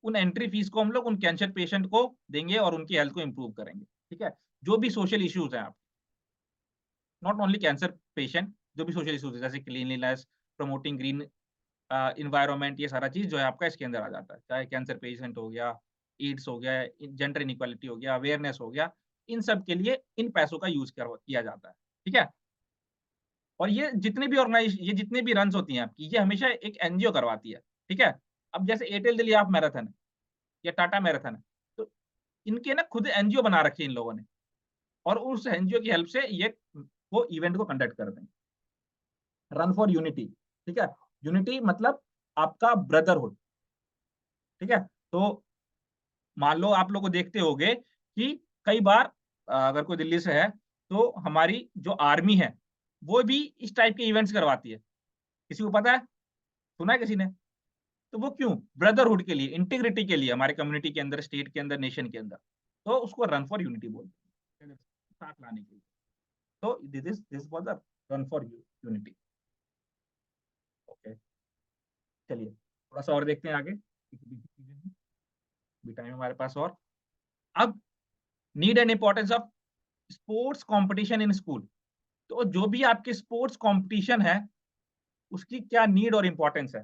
उन एंट्री फीस को हम लोग उन कैंसर पेशेंट को देंगे और उनकी हेल्थ को इंप्रूव करेंगे, ठीक है। जो भी सोशल इश्यूज हैं आप, नॉट ओनली कैंसर पेशेंट, जो भी सोशल इश्यूज है जैसे क्लीनलीनेस, प्रमोटिंग ग्रीन इन्वायरमेंट, ये सारा चीज जो है आपका इसके अंदर आ जाता है। चाहे कैंसर पेशेंट हो गया, एड्स हो गया, जेंडर इनइक्वालिटी हो गया, अवेयरनेस हो गया, इन सब के लिए इन पैसों का यूज किया जाता है, ठीक है। और ये जितने भी रन्स होती हैं आपकी, ये हमेशा एक एनजीओ करवाती है, ठीक है। अब जैसे एयरटेल दिल्ली हाफ मैराथन है या टाटा मैराथन है, तो इनके ना खुद एनजीओ बना रखी है इन लोगों ने, और उस एनजीओ की हेल्प से ये वो इवेंट को कंडक्ट करते हैं। रन फॉर यूनिटी, ठीक है। यूनिटी मतलब आपका ब्रदरहुड, ठीक है। तो मान लो आप लोग को देखते होंगे कि कई बार अगर कोई दिल्ली से है तो हमारी जो आर्मी है वो भी इस टाइप के इवेंट्स करवाती है। किसी को पता है, सुना है किसी ने? तो वो क्यों? ब्रदरहुड के लिए, इंटीग्रिटी के लिए, हमारे कम्युनिटी के अंदर, स्टेट के अंदर, नेशन के अंदर। तो उसको रन फॉर यूनिटी बोलते हैं, साथ लाने के लिए। तो this was the run for unity. Okay, चलिए थोड़ा सा और देखते हैं आगे, भी टाइम हमारे पास। और अब need and importance of sports competition in school. तो जो भी आपके स्पोर्ट्स कंपटीशन है उसकी क्या नीड और इंपॉर्टेंस है।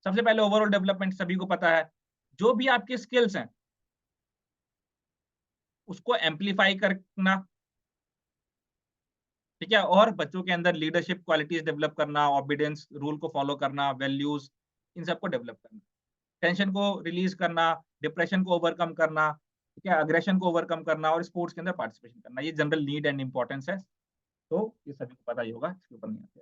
सबसे पहले ओवरऑल डेवलपमेंट, सभी को पता है। जो भी आपके स्किल्स हैं उसको एम्पलीफाई करना, ठीक है। और बच्चों के अंदर लीडरशिप क्वालिटीज डेवलप करना, ऑबिडियंस, रूल को फॉलो करना, वैल्यूज, इन सबको डेवलप करना। टेंशन को रिलीज करना, डिप्रेशन को ओवरकम करना, ठीक है, अग्रेशन को ओवरकम करना, और स्पोर्ट्स के अंदर पार्टिसिपेशन करना। ये जनरल नीड एंड इंपॉर्टेंस है, तो ये सभी को पता ही होगा, इसके ऊपर नहीं आते।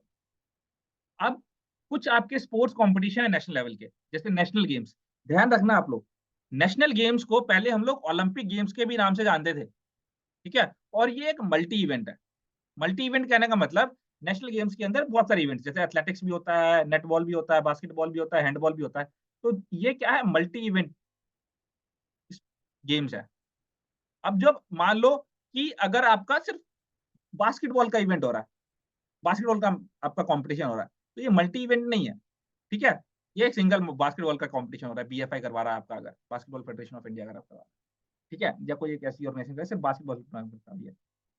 अब कुछ आपके स्पोर्ट्स कंपटीशन है नेशनल लेवल के, जैसे नेशनल गेम्स। ध्यान रखना आप लोग, नेशनल गेम्स को पहले हम लोग ओलंपिक गेम्स के भी नाम से जानते थे, ठीक है। और ये एक मल्टी इवेंट है। मल्टी इवेंट कहने का मतलब नेशनल गेम्स के अंदर बहुत सारे इवेंट्स, जैसे एथलेटिक्स भी होता है, नेटबॉल भी होता है, बास्केटबॉल भी होता है, हैंडबॉल भी होता है। तो ये क्या है? मल्टी इवेंट गेम्स है। अब जब मान लो कि अगर आपका सिर्फ बास्केटबॉल का इवेंट हो रहा है, बास्केटबॉल का आपका कंपटीशन हो रहा है, तो ये मल्टी इवेंट नहीं है, ठीक है। ये एक सिंगल बास्केटबॉल का कंपटीशन हो रहा है, बीएफआई करवा रहा है आपका, अगर बास्केटबॉल फेडरेशन ऑफ इंडिया अगर करवा रहा है, ठीक है, या कोई एक ऐसी ऑर्गेनाइजेशन सिर्फ बास्केटबॉल करता है,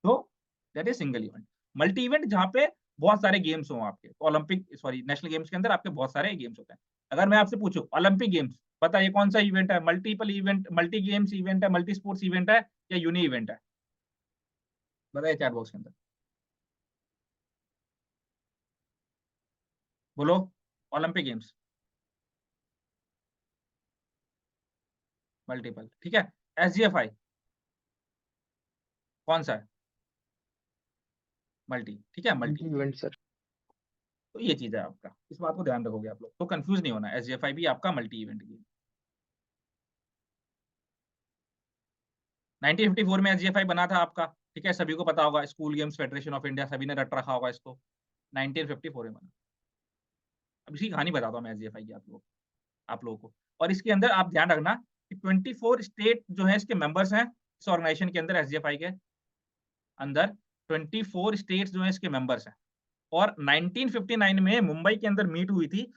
तो that is single event. Multi event जहाँ पे बहुत सारे गेम्स हो आपके, ओलंपिक सॉरी नेशनल गेम्स के अंदर आपके बहुत सारे गेम्स होते हैं। अगर मैं आपसे पूछूं ओलंपिक गेम्स, बताइए कौन सा इवेंट है? Multiple event, multi games event है, मल्टी स्पोर्ट्स इवेंट है, या यूनी इवेंट है? बताइए चैट बॉक्स के अंदर, बोलो। ओलंपिक गेम्स मल्टीपल, ठीक है। एसजीएफआई कौन सा है? मल्टी, ठीक है, मल्टी। Event sir. तो ये चीज है आपका, इस बात को ध्यान रखोगे आप लोग, तो कंफ्यूज नहीं होना। एसजीएफआई भी आपका मल्टी इवेंट गेम। 1954 में एसजीएफआई बना था आपका, ठीक है, सभी को पता होगा। School games federation of India, सभी ने रट रखा होगा इसको। 1954 में बना। अब इसकी कहानी बताता हूँ मैं एसजीएफआई की आप लोगों को। और इसके अंदर आप ध्यान रखना कि 24 स्टेट जो है इसके मेंबर्स हैं, इस ऑर्गेनाइजेशन के अंदर, एसजीएफआई के अंदर 24 स्टेट्स जो है इसके मेंबर्स हैं। और 1959 में मुंबई के अंदर मीट हुई थी,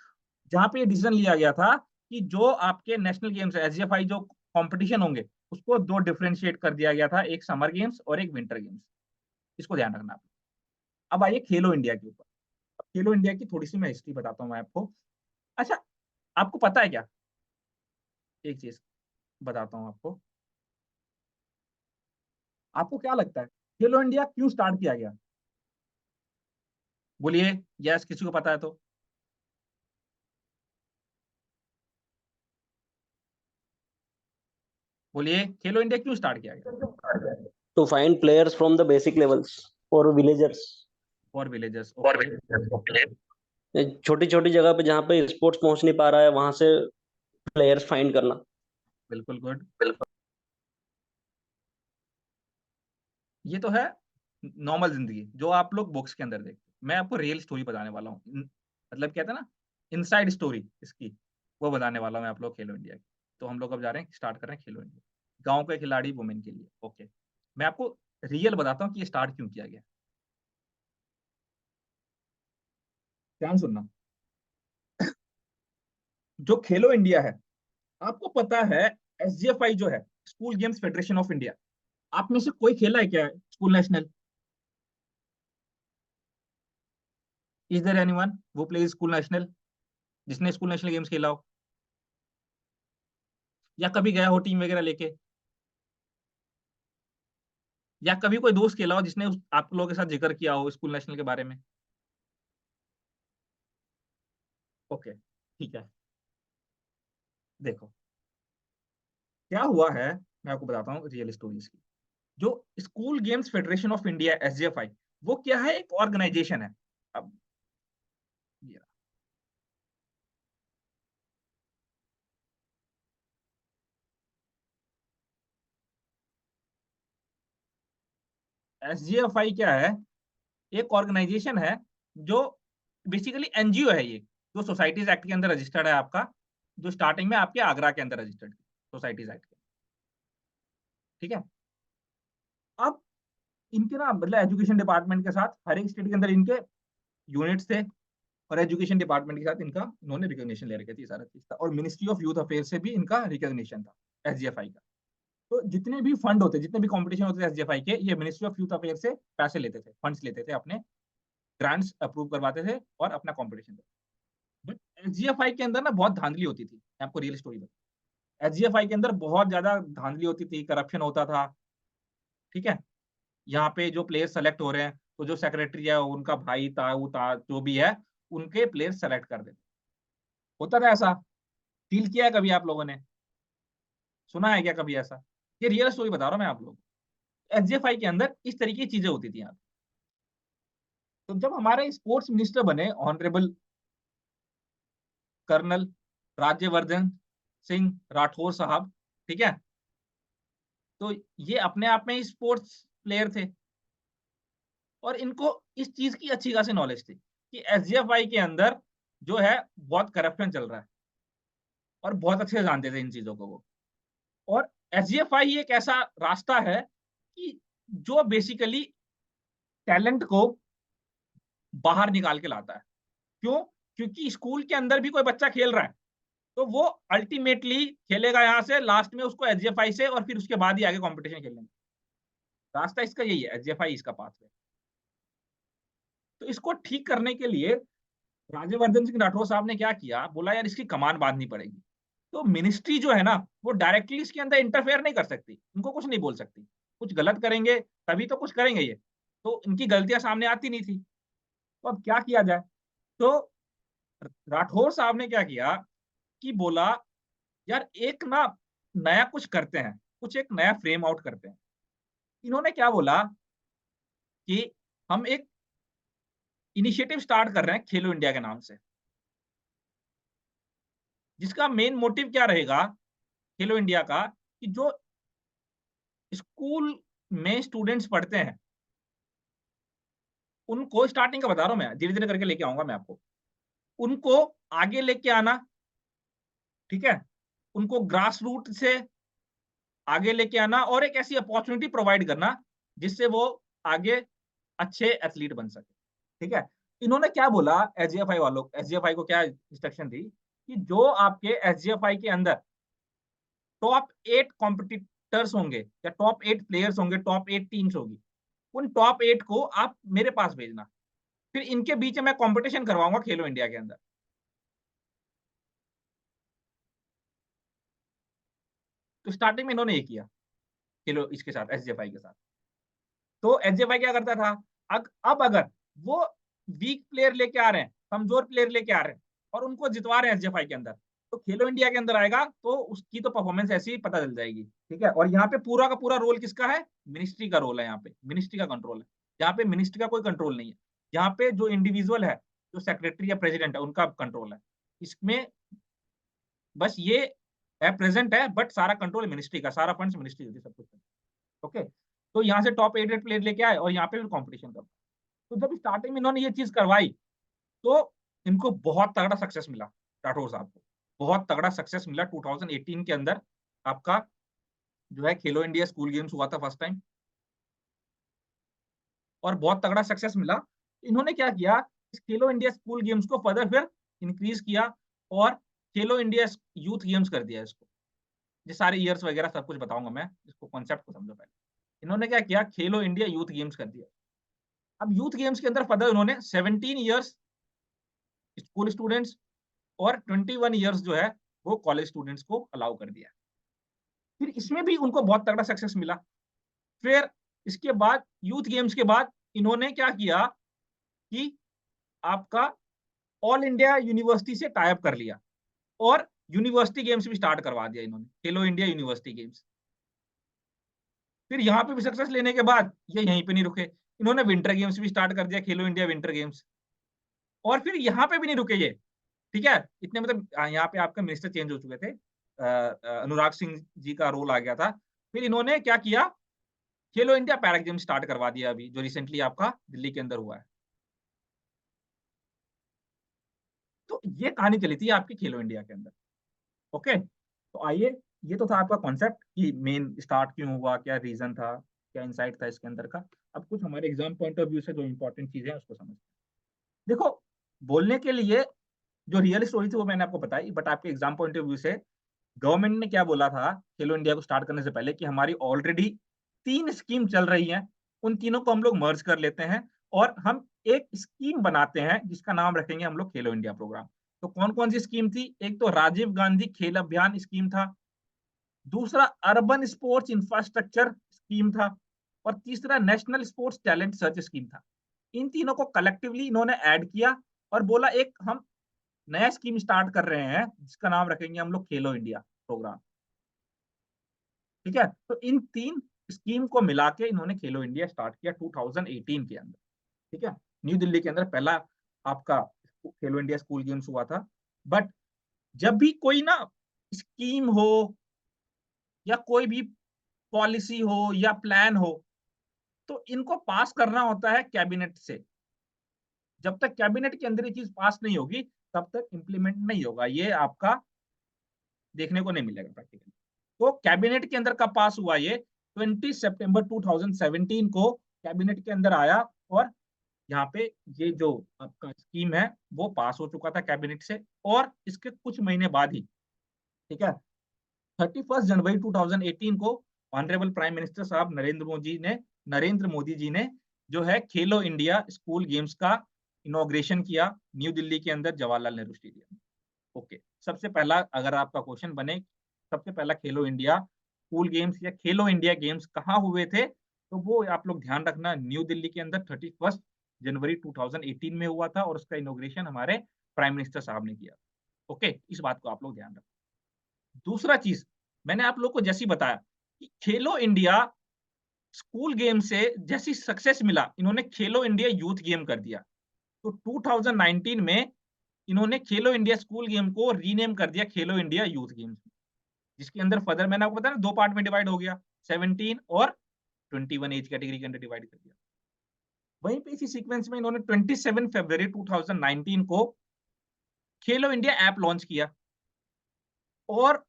जहां पे डिसीजन लिया गया था कि जो आपके नेशनल गेम्स है, एसजीएफआई जो कंपटीशन होंगे, उसको दो डिफरेंशिएट कर दिया गया था, एक समर गेम्स और एक विंटर गेम्स। इसको ध्यान रखना आप। अब आइए खेलो इंडिया के ऊपर। अब खेलो इंडिया की थोड़ी सी मैं हिस्ट्री बताता हूँ मैं आपको। अच्छा, आपको पता है क्या, एक चीज बताता हूँ आपको, आपको क्या लगता है खेलो इंडिया क्यों स्टार्ट किया गया? बोलिए, यस किसी को पता है तो। बोलिए, खेलो इंडिया क्यों स्टार्ट किया गया? to find players from the basic levels for villagers. For villagers, For okay. villagers. छोटी छोटी जगह पे जहाँ पे स्पोर्ट्स पहुंच नहीं पा रहा है वहां से प्लेयर्स फाइंड करना। बिल्कुल गुड। बिल्कुल। ये तो है नॉर्मल जिंदगी जो आप लोग बुक्स के अंदर देखते हैं। मैं आपको रियल स्टोरी बताने वाला हूँ, मतलब कहते हैं ना इनसाइड स्टोरी इसकी, वो बताने वाला हूँ मैं आप लोग खेलो इंडिया की। तो हम लोग अब जा रहे हैं, स्टार्ट कर रहे हैं खेलो इंडिया, गांव के खिलाड़ी वुमेन के लिए। ओके, मैं आपको रियल बताता हूँ कि ये स्टार्ट क्यों किया गया। ध्यान सुनना, जो खेलो इंडिया है, आपको पता है एसजीएफआई जो है, school games federation of India, आप में से कोई खेला है क्या school national? Is there anyone who plays school national, जिसने स्कूल नेशनल गेम्स खेला हो या कभी गया हो टीम वगैरह लेके, या कभी कोई दोस्त खेला हो जिसने आप लोगों के साथ जिक्र किया हो स्कूल नेशनल के बारे में? ओके, ठीक है। देखो क्या हुआ है, मैं आपको बताता हूँ रियल स्टोरीज की। जो school games federation of India SGFI, वो क्या है, एक ऑर्गेनाइजेशन है। अब ये एसजीएफआई क्या है, एक ऑर्गेनाइजेशन है जो बेसिकली एनजीओ है। ये जो सोसाइटीज एक्ट के अंदर रजिस्टर्ड है आपका, जो स्टार्टिंग में आपके आगरा के अंदर रजिस्टर्ड सोसाइटीज एक्ट के, ठीक है। अब इनके ना मतलब एजुकेशन डिपार्टमेंट के साथ हर एक स्टेट के अंदर इनके यूनिट्स थे, और एजुकेशन डिपार्टमेंट के साथ इनका इन्होंने रिकॉग्निशन ले रखी थी, सारा चीज था। और मिनिस्ट्री ऑफ यूथ अफेयर से भी इनका रिकॉग्निशन था एसजीएफआई का। तो जितने भी फंड होते, जितने भी कंपटीशन होते थे एसजीएफआई के, ये मिनिस्ट्री ऑफ यूथ अफेयर से पैसे लेते थे, फंड्स लेते थे, अपने ग्रांट्स अप्रूव करवाते थे और अपना कंपटीशन थे। बट एसजीएफआई के अंदर ना बहुत धांधली होती थी, मैं आपको रियल स्टोरी बताऊं। एसजीएफआई के अंदर बहुत ज्यादा धांधली होती थी, करप्शन होता था, ठीक है। यहाँ पे जो प्लेयर सेलेक्ट हो रहे हैं, तो जो सेक्रेटरी है उनका भाई ताऊ ता जो भी है, उनके प्लेयर सेलेक्ट कर देते। होता था ऐसा, फील किया है कभी आप लोगों ने, सुना है क्या कभी ऐसा? ये रियल स्टोरी बता रहा हूँ मैं आप लोगों को। एसजीएफआई के अंदर इस तरीके की चीजें होती थी यहाँ। तो जब हमारे स्पोर्ट्स मिनिस्टर बने ऑनरेबल कर्नल राज्यवर्धन सिंह राठौर साहब, ठीक है, तो ये अपने आप में ही स्पोर्ट्स प्लेयर थे, और इनको इस चीज की अच्छी खासी नॉलेज थी कि एसजीएफआई के अंदर जो है बहुत करप्शन चल रहा है, और बहुत अच्छे से जानते थे इन चीजों को वो। और एसजीएफआई एक ऐसा रास्ता है कि जो बेसिकली टैलेंट को बाहर निकाल के लाता है। क्यों? क्योंकि स्कूल के अंदर भी कोई बच्चा खेल रहा है, तो वो अल्टीमेटली खेलेगा यहाँ से, लास्ट में उसको एसजीएफआई से, और फिर उसके बाद ही आगे कंपटीशन खेलने। रास्ता इसका यही है, एसजीएफआई इसका पाथ है। तो इसको ठीक करने के लिए राज्यवर्धन सिंह राठौर साहब ने क्या किया, बोला यार इसकी कमान बांधनी पड़ेगी। तो मिनिस्ट्री जो है ना, वो डायरेक्टली इसके अंदर इंटरफेयर नहीं कर सकती, इनको कुछ नहीं बोल सकती। कुछ गलत करेंगे तभी तो कुछ करेंगे ये, तो इनकी गलतियां सामने आती नहीं थी। तो अब क्या किया जाए? तो राठौर साहब ने क्या किया कि बोला यार एक ना नया कुछ करते हैं, कुछ एक नया फ्रेम आउट करते हैं। इन्होंने क्या बोला कि हम एक इनिशिएटिव स्टार्ट कर रहे हैं खेलो इंडिया के नाम से, जिसका मेन मोटिव क्या रहेगा खेलो इंडिया का, कि जो स्कूल में स्टूडेंट्स पढ़ते हैं उनको, स्टार्टिंग का बता रहा हूं मैं, धीरे धीरे करके लेके आऊंगा मैं आपको, उनको आगे लेके आना, ठीक है, उनको ग्रास रूट से आगे लेके आना, और एक ऐसी अपॉर्चुनिटी प्रोवाइड करना जिससे वो आगे अच्छे एथलीट बन सके, ठीक है। इन्होंने क्या बोला, एसजीएफआई वालों, एसजीएफआई को क्या इंस्ट्रक्शन दी कि जो आपके एसजीएफआई के अंदर टॉप 8 कॉम्पिटिटर्स होंगे, या टॉप 8 प्लेयर्स होंगे, टॉप 8 टीम्स होगी, उन टॉप 8 को आप मेरे पास भेजना, फिर इनके बीच में मैं कंपटीशन करवाऊंगा खेलो इंडिया के अंदर। तो स्टार्टिंग में इन्होंने ये किया खेलो इसके साथ, एसजेएफआई के साथ। तो एसजेएफआई क्या करता था, अब अगर वो वीक प्लेयर लेके आ रहे हैं, कमजोर प्लेयर लेके आ रहे हैं और उनको जितवा रहे हैं एसजेएफआई के अंदर, तो खेलो इंडिया के अंदर आएगा तो उसकी तो परफॉर्मेंस ऐसी ही पता चल जाएगी, ठीक है। और यहाँ पे पूरा का पूरा रोल किसका है, मिनिस्ट्री का रोल है, यहाँ पे मिनिस्ट्री का कंट्रोल है। यहाँ पे मिनिस्ट्री का कोई कंट्रोल नहीं है, यहाँ पे जो इंडिविजुअल है, जो सेक्रेटरी या प्रेसिडेंट है, उनका कंट्रोल है। इसमें बस ये है प्रेजेंट है, बट सारा कंट्रोल मिनिस्ट्री का, सारा फंड्स मिनिस्ट्री होती है, सब कुछ। ओके, तो यहाँ से टॉप 8 प्लेयर लेके आए और यहाँ पे भी कॉम्पिटिशन कर। तो जब स्टार्टिंग में इन्होंने ये चीज करवाई तो इनको बहुत तगड़ा सक्सेस मिला, राठौर साहब को बहुत तगड़ा सक्सेस मिला। 2018 के अंदर आपका जो है खेलो इंडिया स्कूल गेम्स हुआ था फर्स्ट टाइम, और बहुत तगड़ा सक्सेस मिला। इन्होंने क्या किया, इस खेलो इंडिया स्कूल गेम्स को फर्दर फिर इंक्रीज किया और खेलो इंडिया यूथ गेम्स कर दिया इसको। ये सारे ईयर्स वगैरह सब कुछ बताऊंगा मैं, इसको कॉन्सेप्ट को समझो पहले। इन्होंने क्या किया, खेलो इंडिया यूथ गेम्स कर दिया। अब यूथ गेम्स के अंदर फर्दर उन्होंने 17 ईयर्स स्कूल स्टूडेंट्स और 21 ईयर्स जो है वो कॉलेज स्टूडेंट्स को अलाउ कर दिया। फिर इसमें भी उनको बहुत तगड़ा सक्सेस मिला। फिर इसके बाद यूथ गेम्स के बाद इन्होंने क्या किया कि आपका ऑल इंडिया यूनिवर्सिटी से टाई अप कर लिया और यूनिवर्सिटी गेम्स भी स्टार्ट करवा दिया इन्होंने, खेलो इंडिया यूनिवर्सिटी गेम्स। फिर यहाँ पे भी सक्सेस लेने के बाद ये यहीं पे नहीं रुके, इन्होंने विंटर गेम्स भी स्टार्ट कर दिया, खेलो इंडिया विंटर गेम्स। और फिर यहाँ पे भी नहीं रुके ये, ठीक है। इतने मतलब यहाँ पे आपका मिनिस्टर चेंज हो चुके थे, अनुराग सिंह जी का रोल आ गया था। फिर इन्होंने क्या किया, खेलो इंडिया पैरा गेम स्टार्ट करवा दिया अभी, जो रिसेंटली आपका दिल्ली के अंदर हुआ है। तो ये कहानी चली थी आपकी खेलो इंडिया के अंदर। ओके, तो आइए, ये तो था आपका कॉन्सेप्ट कि मेन स्टार्ट क्यों हुआ, क्या रीजन था, क्या इंसाइट था इसके अंदर का। अब कुछ हमारे एग्जाम पॉइंट ऑफ व्यू से जो इंपॉर्टेंट चीजें हैं उसको समझते हैं। देखो, बोलने के लिए जो रियल स्टोरी थी वो मैंने आपको बताई, बट आपके एग्जाम पॉइंट ऑफ व्यू से गवर्नमेंट ने क्या बोला था खेलो इंडिया को स्टार्ट करने से पहले कि हमारी ऑलरेडी 3 स्कीम चल रही हैं, उन तीनों को हम लोग मर्ज कर लेते हैं और हम एक स्कीम बनाते हैं जिसका नाम रखेंगे हम लोग खेलो इंडिया प्रोग्राम। तो कौन कौन सी स्कीम थी, एक तो राजीव गांधी खेल अभियान स्कीम था, दूसरा अर्बन स्पोर्ट्स इंफ्रास्ट्रक्चर स्कीम था, और तीसरा national sports talent search scheme था। इन तीनों को कलेक्टिवली इन्होंने ऐड किया और बोला एक हम नया स्कीम स्टार्ट कर रहे हैं जिसका नाम रखेंगे हम लोग खेलो इंडिया प्रोग्राम, ठीक है। तो इन 3 स्कीम को मिला के इन्होंने खेलो इंडिया स्टार्ट किया 2018 के अंदर, ठीक है। न्यू दिल्ली के अंदर पहला आपका खेलो इंडिया स्कूल गेम्स हुआ था। बट जब भी कोई ना स्कीम हो या कोई भी पॉलिसी हो या प्लान हो तो इनको पास करना होता है कैबिनेट से। जब तक कैबिनेट के अंदर ये चीज पास नहीं होगी तब तक इंप्लीमेंट नहीं होगा, ये आपका देखने को नहीं मिलेगा प्रैक्टिकली। तो कैबिनेट के अंदर कब पास हुआ, ये 20 सितंबर 2017 को कैबिनेट के अंदर आया और यहाँ पे ये जो आपका स्कीम है वो पास हो चुका था कैबिनेट से। और इसके कुछ महीने बाद ही, ठीक है, 31 जनवरी 2018 को ऑनरेबल प्राइम मिनिस्टर साहब नरेंद्र मोदी जी ने जो है खेलो इंडिया स्कूल गेम्स का इनॉग्रेशन किया न्यू दिल्ली के अंदर जवाहरलाल नेहरू स्टेडियम। ओके, सबसे पहला अगर आपका क्वेश्चन बने सबसे पहला खेलो इंडिया स्कूल गेम्स या खेलो इंडिया गेम्स कहाँ हुए थे, तो वो आप लोग ध्यान रखना, न्यू दिल्ली के अंदर 31 जनवरी 2018 में हुआ था और उसका इनॉग्रेशन हमारे प्राइम मिनिस्टर साहब ने किया। ओके, इस बात को आप लोग ध्यान रखना। दूसरा चीज, मैंने आप लोग को जैसी बताया कि खेलो इंडिया स्कूल गेम से जैसी सक्सेस मिला, इन्होंने खेलो इंडिया यूथ गेम कर दिया। तो 2019 में इन्होंने खेलो इंडिया स्कूल गेम को रीनेम कर दिया खेलो इंडिया यूथ गेम्स, जिसके अंदर फर्दर मैंने आपको बताया ना 2 पार्ट में डिवाइड हो गया, 17 और 21 एज कैटेगरी के अंदर डिवाइड कर दिया। वहीं पे इसी सीक्वेंस में इन्होंने 27 फरवरी 2019 को खेलो इंडिया ऐप लॉन्च किया और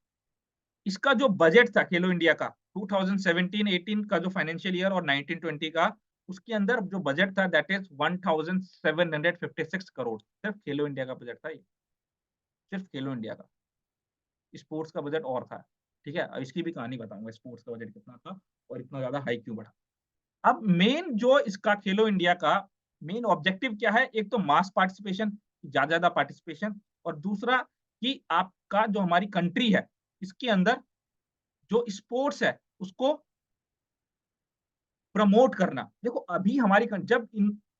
इसका जो बजट था खेलो इंडिया का 2017-18 का जो फाइनेंशियल ईयर और 19-20 का, उसके अंदर जो बजट था दैट इज 1756 करोड़, सिर्फ खेलो इंडिया का बजट था ये, सिर्फ खेलो इंडिया का। स्पोर्ट्स का बजट और था, ठीक है। इसकी भी कहानी बताऊंगा स्पोर्ट्स का बजट कितना था और इतना ज्यादा हाई क्यों बढ़ा। अब मेन जो इसका खेलो इंडिया का मेन ऑब्जेक्टिव क्या है, एक तो मास पार्टिसिपेशन, ज्यादा पार्टिसिपेशन, और दूसरा कि आपका जो हमारी कंट्री है इसके अंदर जो स्पोर्ट्स है उसको प्रमोट करना। देखो अभी हमारी जब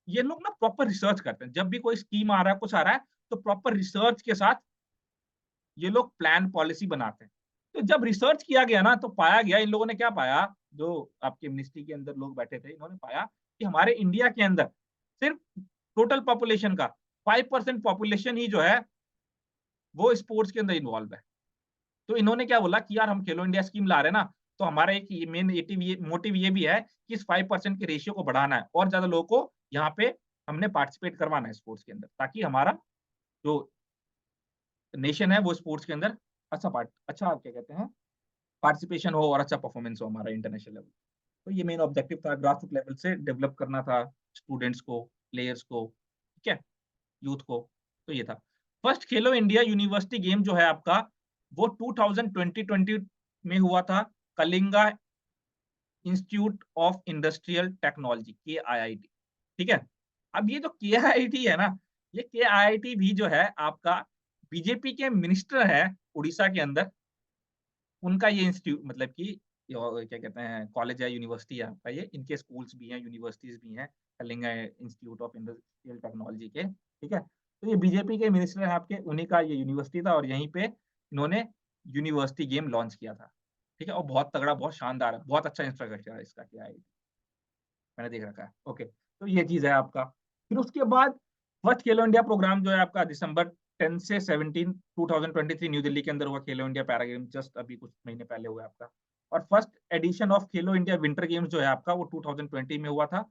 ये लोग ना प्रॉपर रिसर्च करते हैं, जब भी कोई स्कीम आ रहा है, कुछ आ रहा है, तो प्रॉपर रिसर्च के साथ ये लोग प्लान पॉलिसी बनाते हैं। तो जब रिसर्च किया गया ना, तो पाया गया, इन लोगों ने क्या पाया, जो आपके मिनिस्ट्री के अंदर लोग बैठे थे, इन्होंने पाया कि हमारे इंडिया के अंदर सिर्फ टोटल पॉपुलेशन का 5% पॉपुलेशन ही जो है वो स्पोर्ट्स के अंदर इन्वॉल्व है। तो इन्होंने क्या बोला कि यार हम खेलो इंडिया स्कीम ला रहे हैं ना, तो हमारा एक मेन मोटिव ये भी है कि इस 5% के रेशियो को बढ़ाना है और ज्यादा लोगों को यहाँ पे हमने पार्टिसिपेट करवाना है स्पोर्ट्स के अंदर, ताकि हमारा जो नेशन है वो स्पोर्ट्स के अंदर अच्छा क्या कहते हैं पार्टिसिपेशन हो और अच्छा परफॉर्मेंस हो हमारा इंटरनेशनल लेवल। तो ये मेन ऑब्जेक्टिव था, ग्रासरूट लेवल से डेवलप करना था स्टूडेंट्स को, प्लेयर्स को, ठीक है, यूथ को। तो ये था फर्स्ट खेलो इंडिया यूनिवर्सिटी गेम जो है आपका, वो 2020 में हुआ था, Kalinga institute of industrial technology, KIIT, ठीक है। अब ये जो KIIT है ना, ये KIIT भी जो है आपका बीजेपी के मिनिस्टर है उड़ीसा के अंदर, उनका ये इंस्टीट्यूट मतलब कि क्या कहते हैं कॉलेज है, यूनिवर्सिटी है आपका, ये इनके स्कूल्स भी हैं, यूनिवर्सिटीज भी हैं, Kalinga institute of industrial technology के, ठीक है। तो ये बीजेपी के मिनिस्टर हैं आपके, उन्हीं का ये यूनिवर्सिटी था और यहीं पे इन्होंने यूनिवर्सिटी गेम लॉन्च किया था, ठीक है। और बहुत तगड़ा, बहुत शानदार है, बहुत अच्छा इंफ्रास्ट्रक्चर है इसका, क्या है मैंने देख रखा है। ओके, तो ये चीज है आपका। फिर उसके बाद फर्स्ट खेलो इंडिया प्रोग्राम जो है आपका दिसंबर 10 से 17 2023 न्यू दिल्ली के अंदर हुआ, खेलो इंडिया पैरा गेम जस्ट अभी कुछ महीने पहले हुआ आपका। और first edition of Khelo India winter games जो है आपका वो 2020 में हुआ था,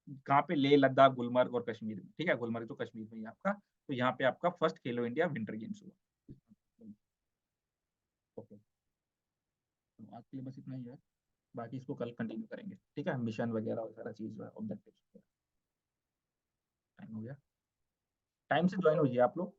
कहाँ पे, लेह लद्दाख गुलमर्ग और कश्मीर में, ठीक है, गुलमर्ग तो कश्मीर में ही है आपका। तो यहाँ पे आपका फर्स्ट खेलो इंडिया विंटर गेम्स हुआ। ओके, तो आज के लिए बस इतना ही है, बाकी इसको कल कंटिन्यू करेंगे, ठीक है, मिशन वगैरह और सारा चीज जो है ऑब्जेक्टिव। टाइम हो गया, टाइम से ज्वाइन हो जाइए आप लोग।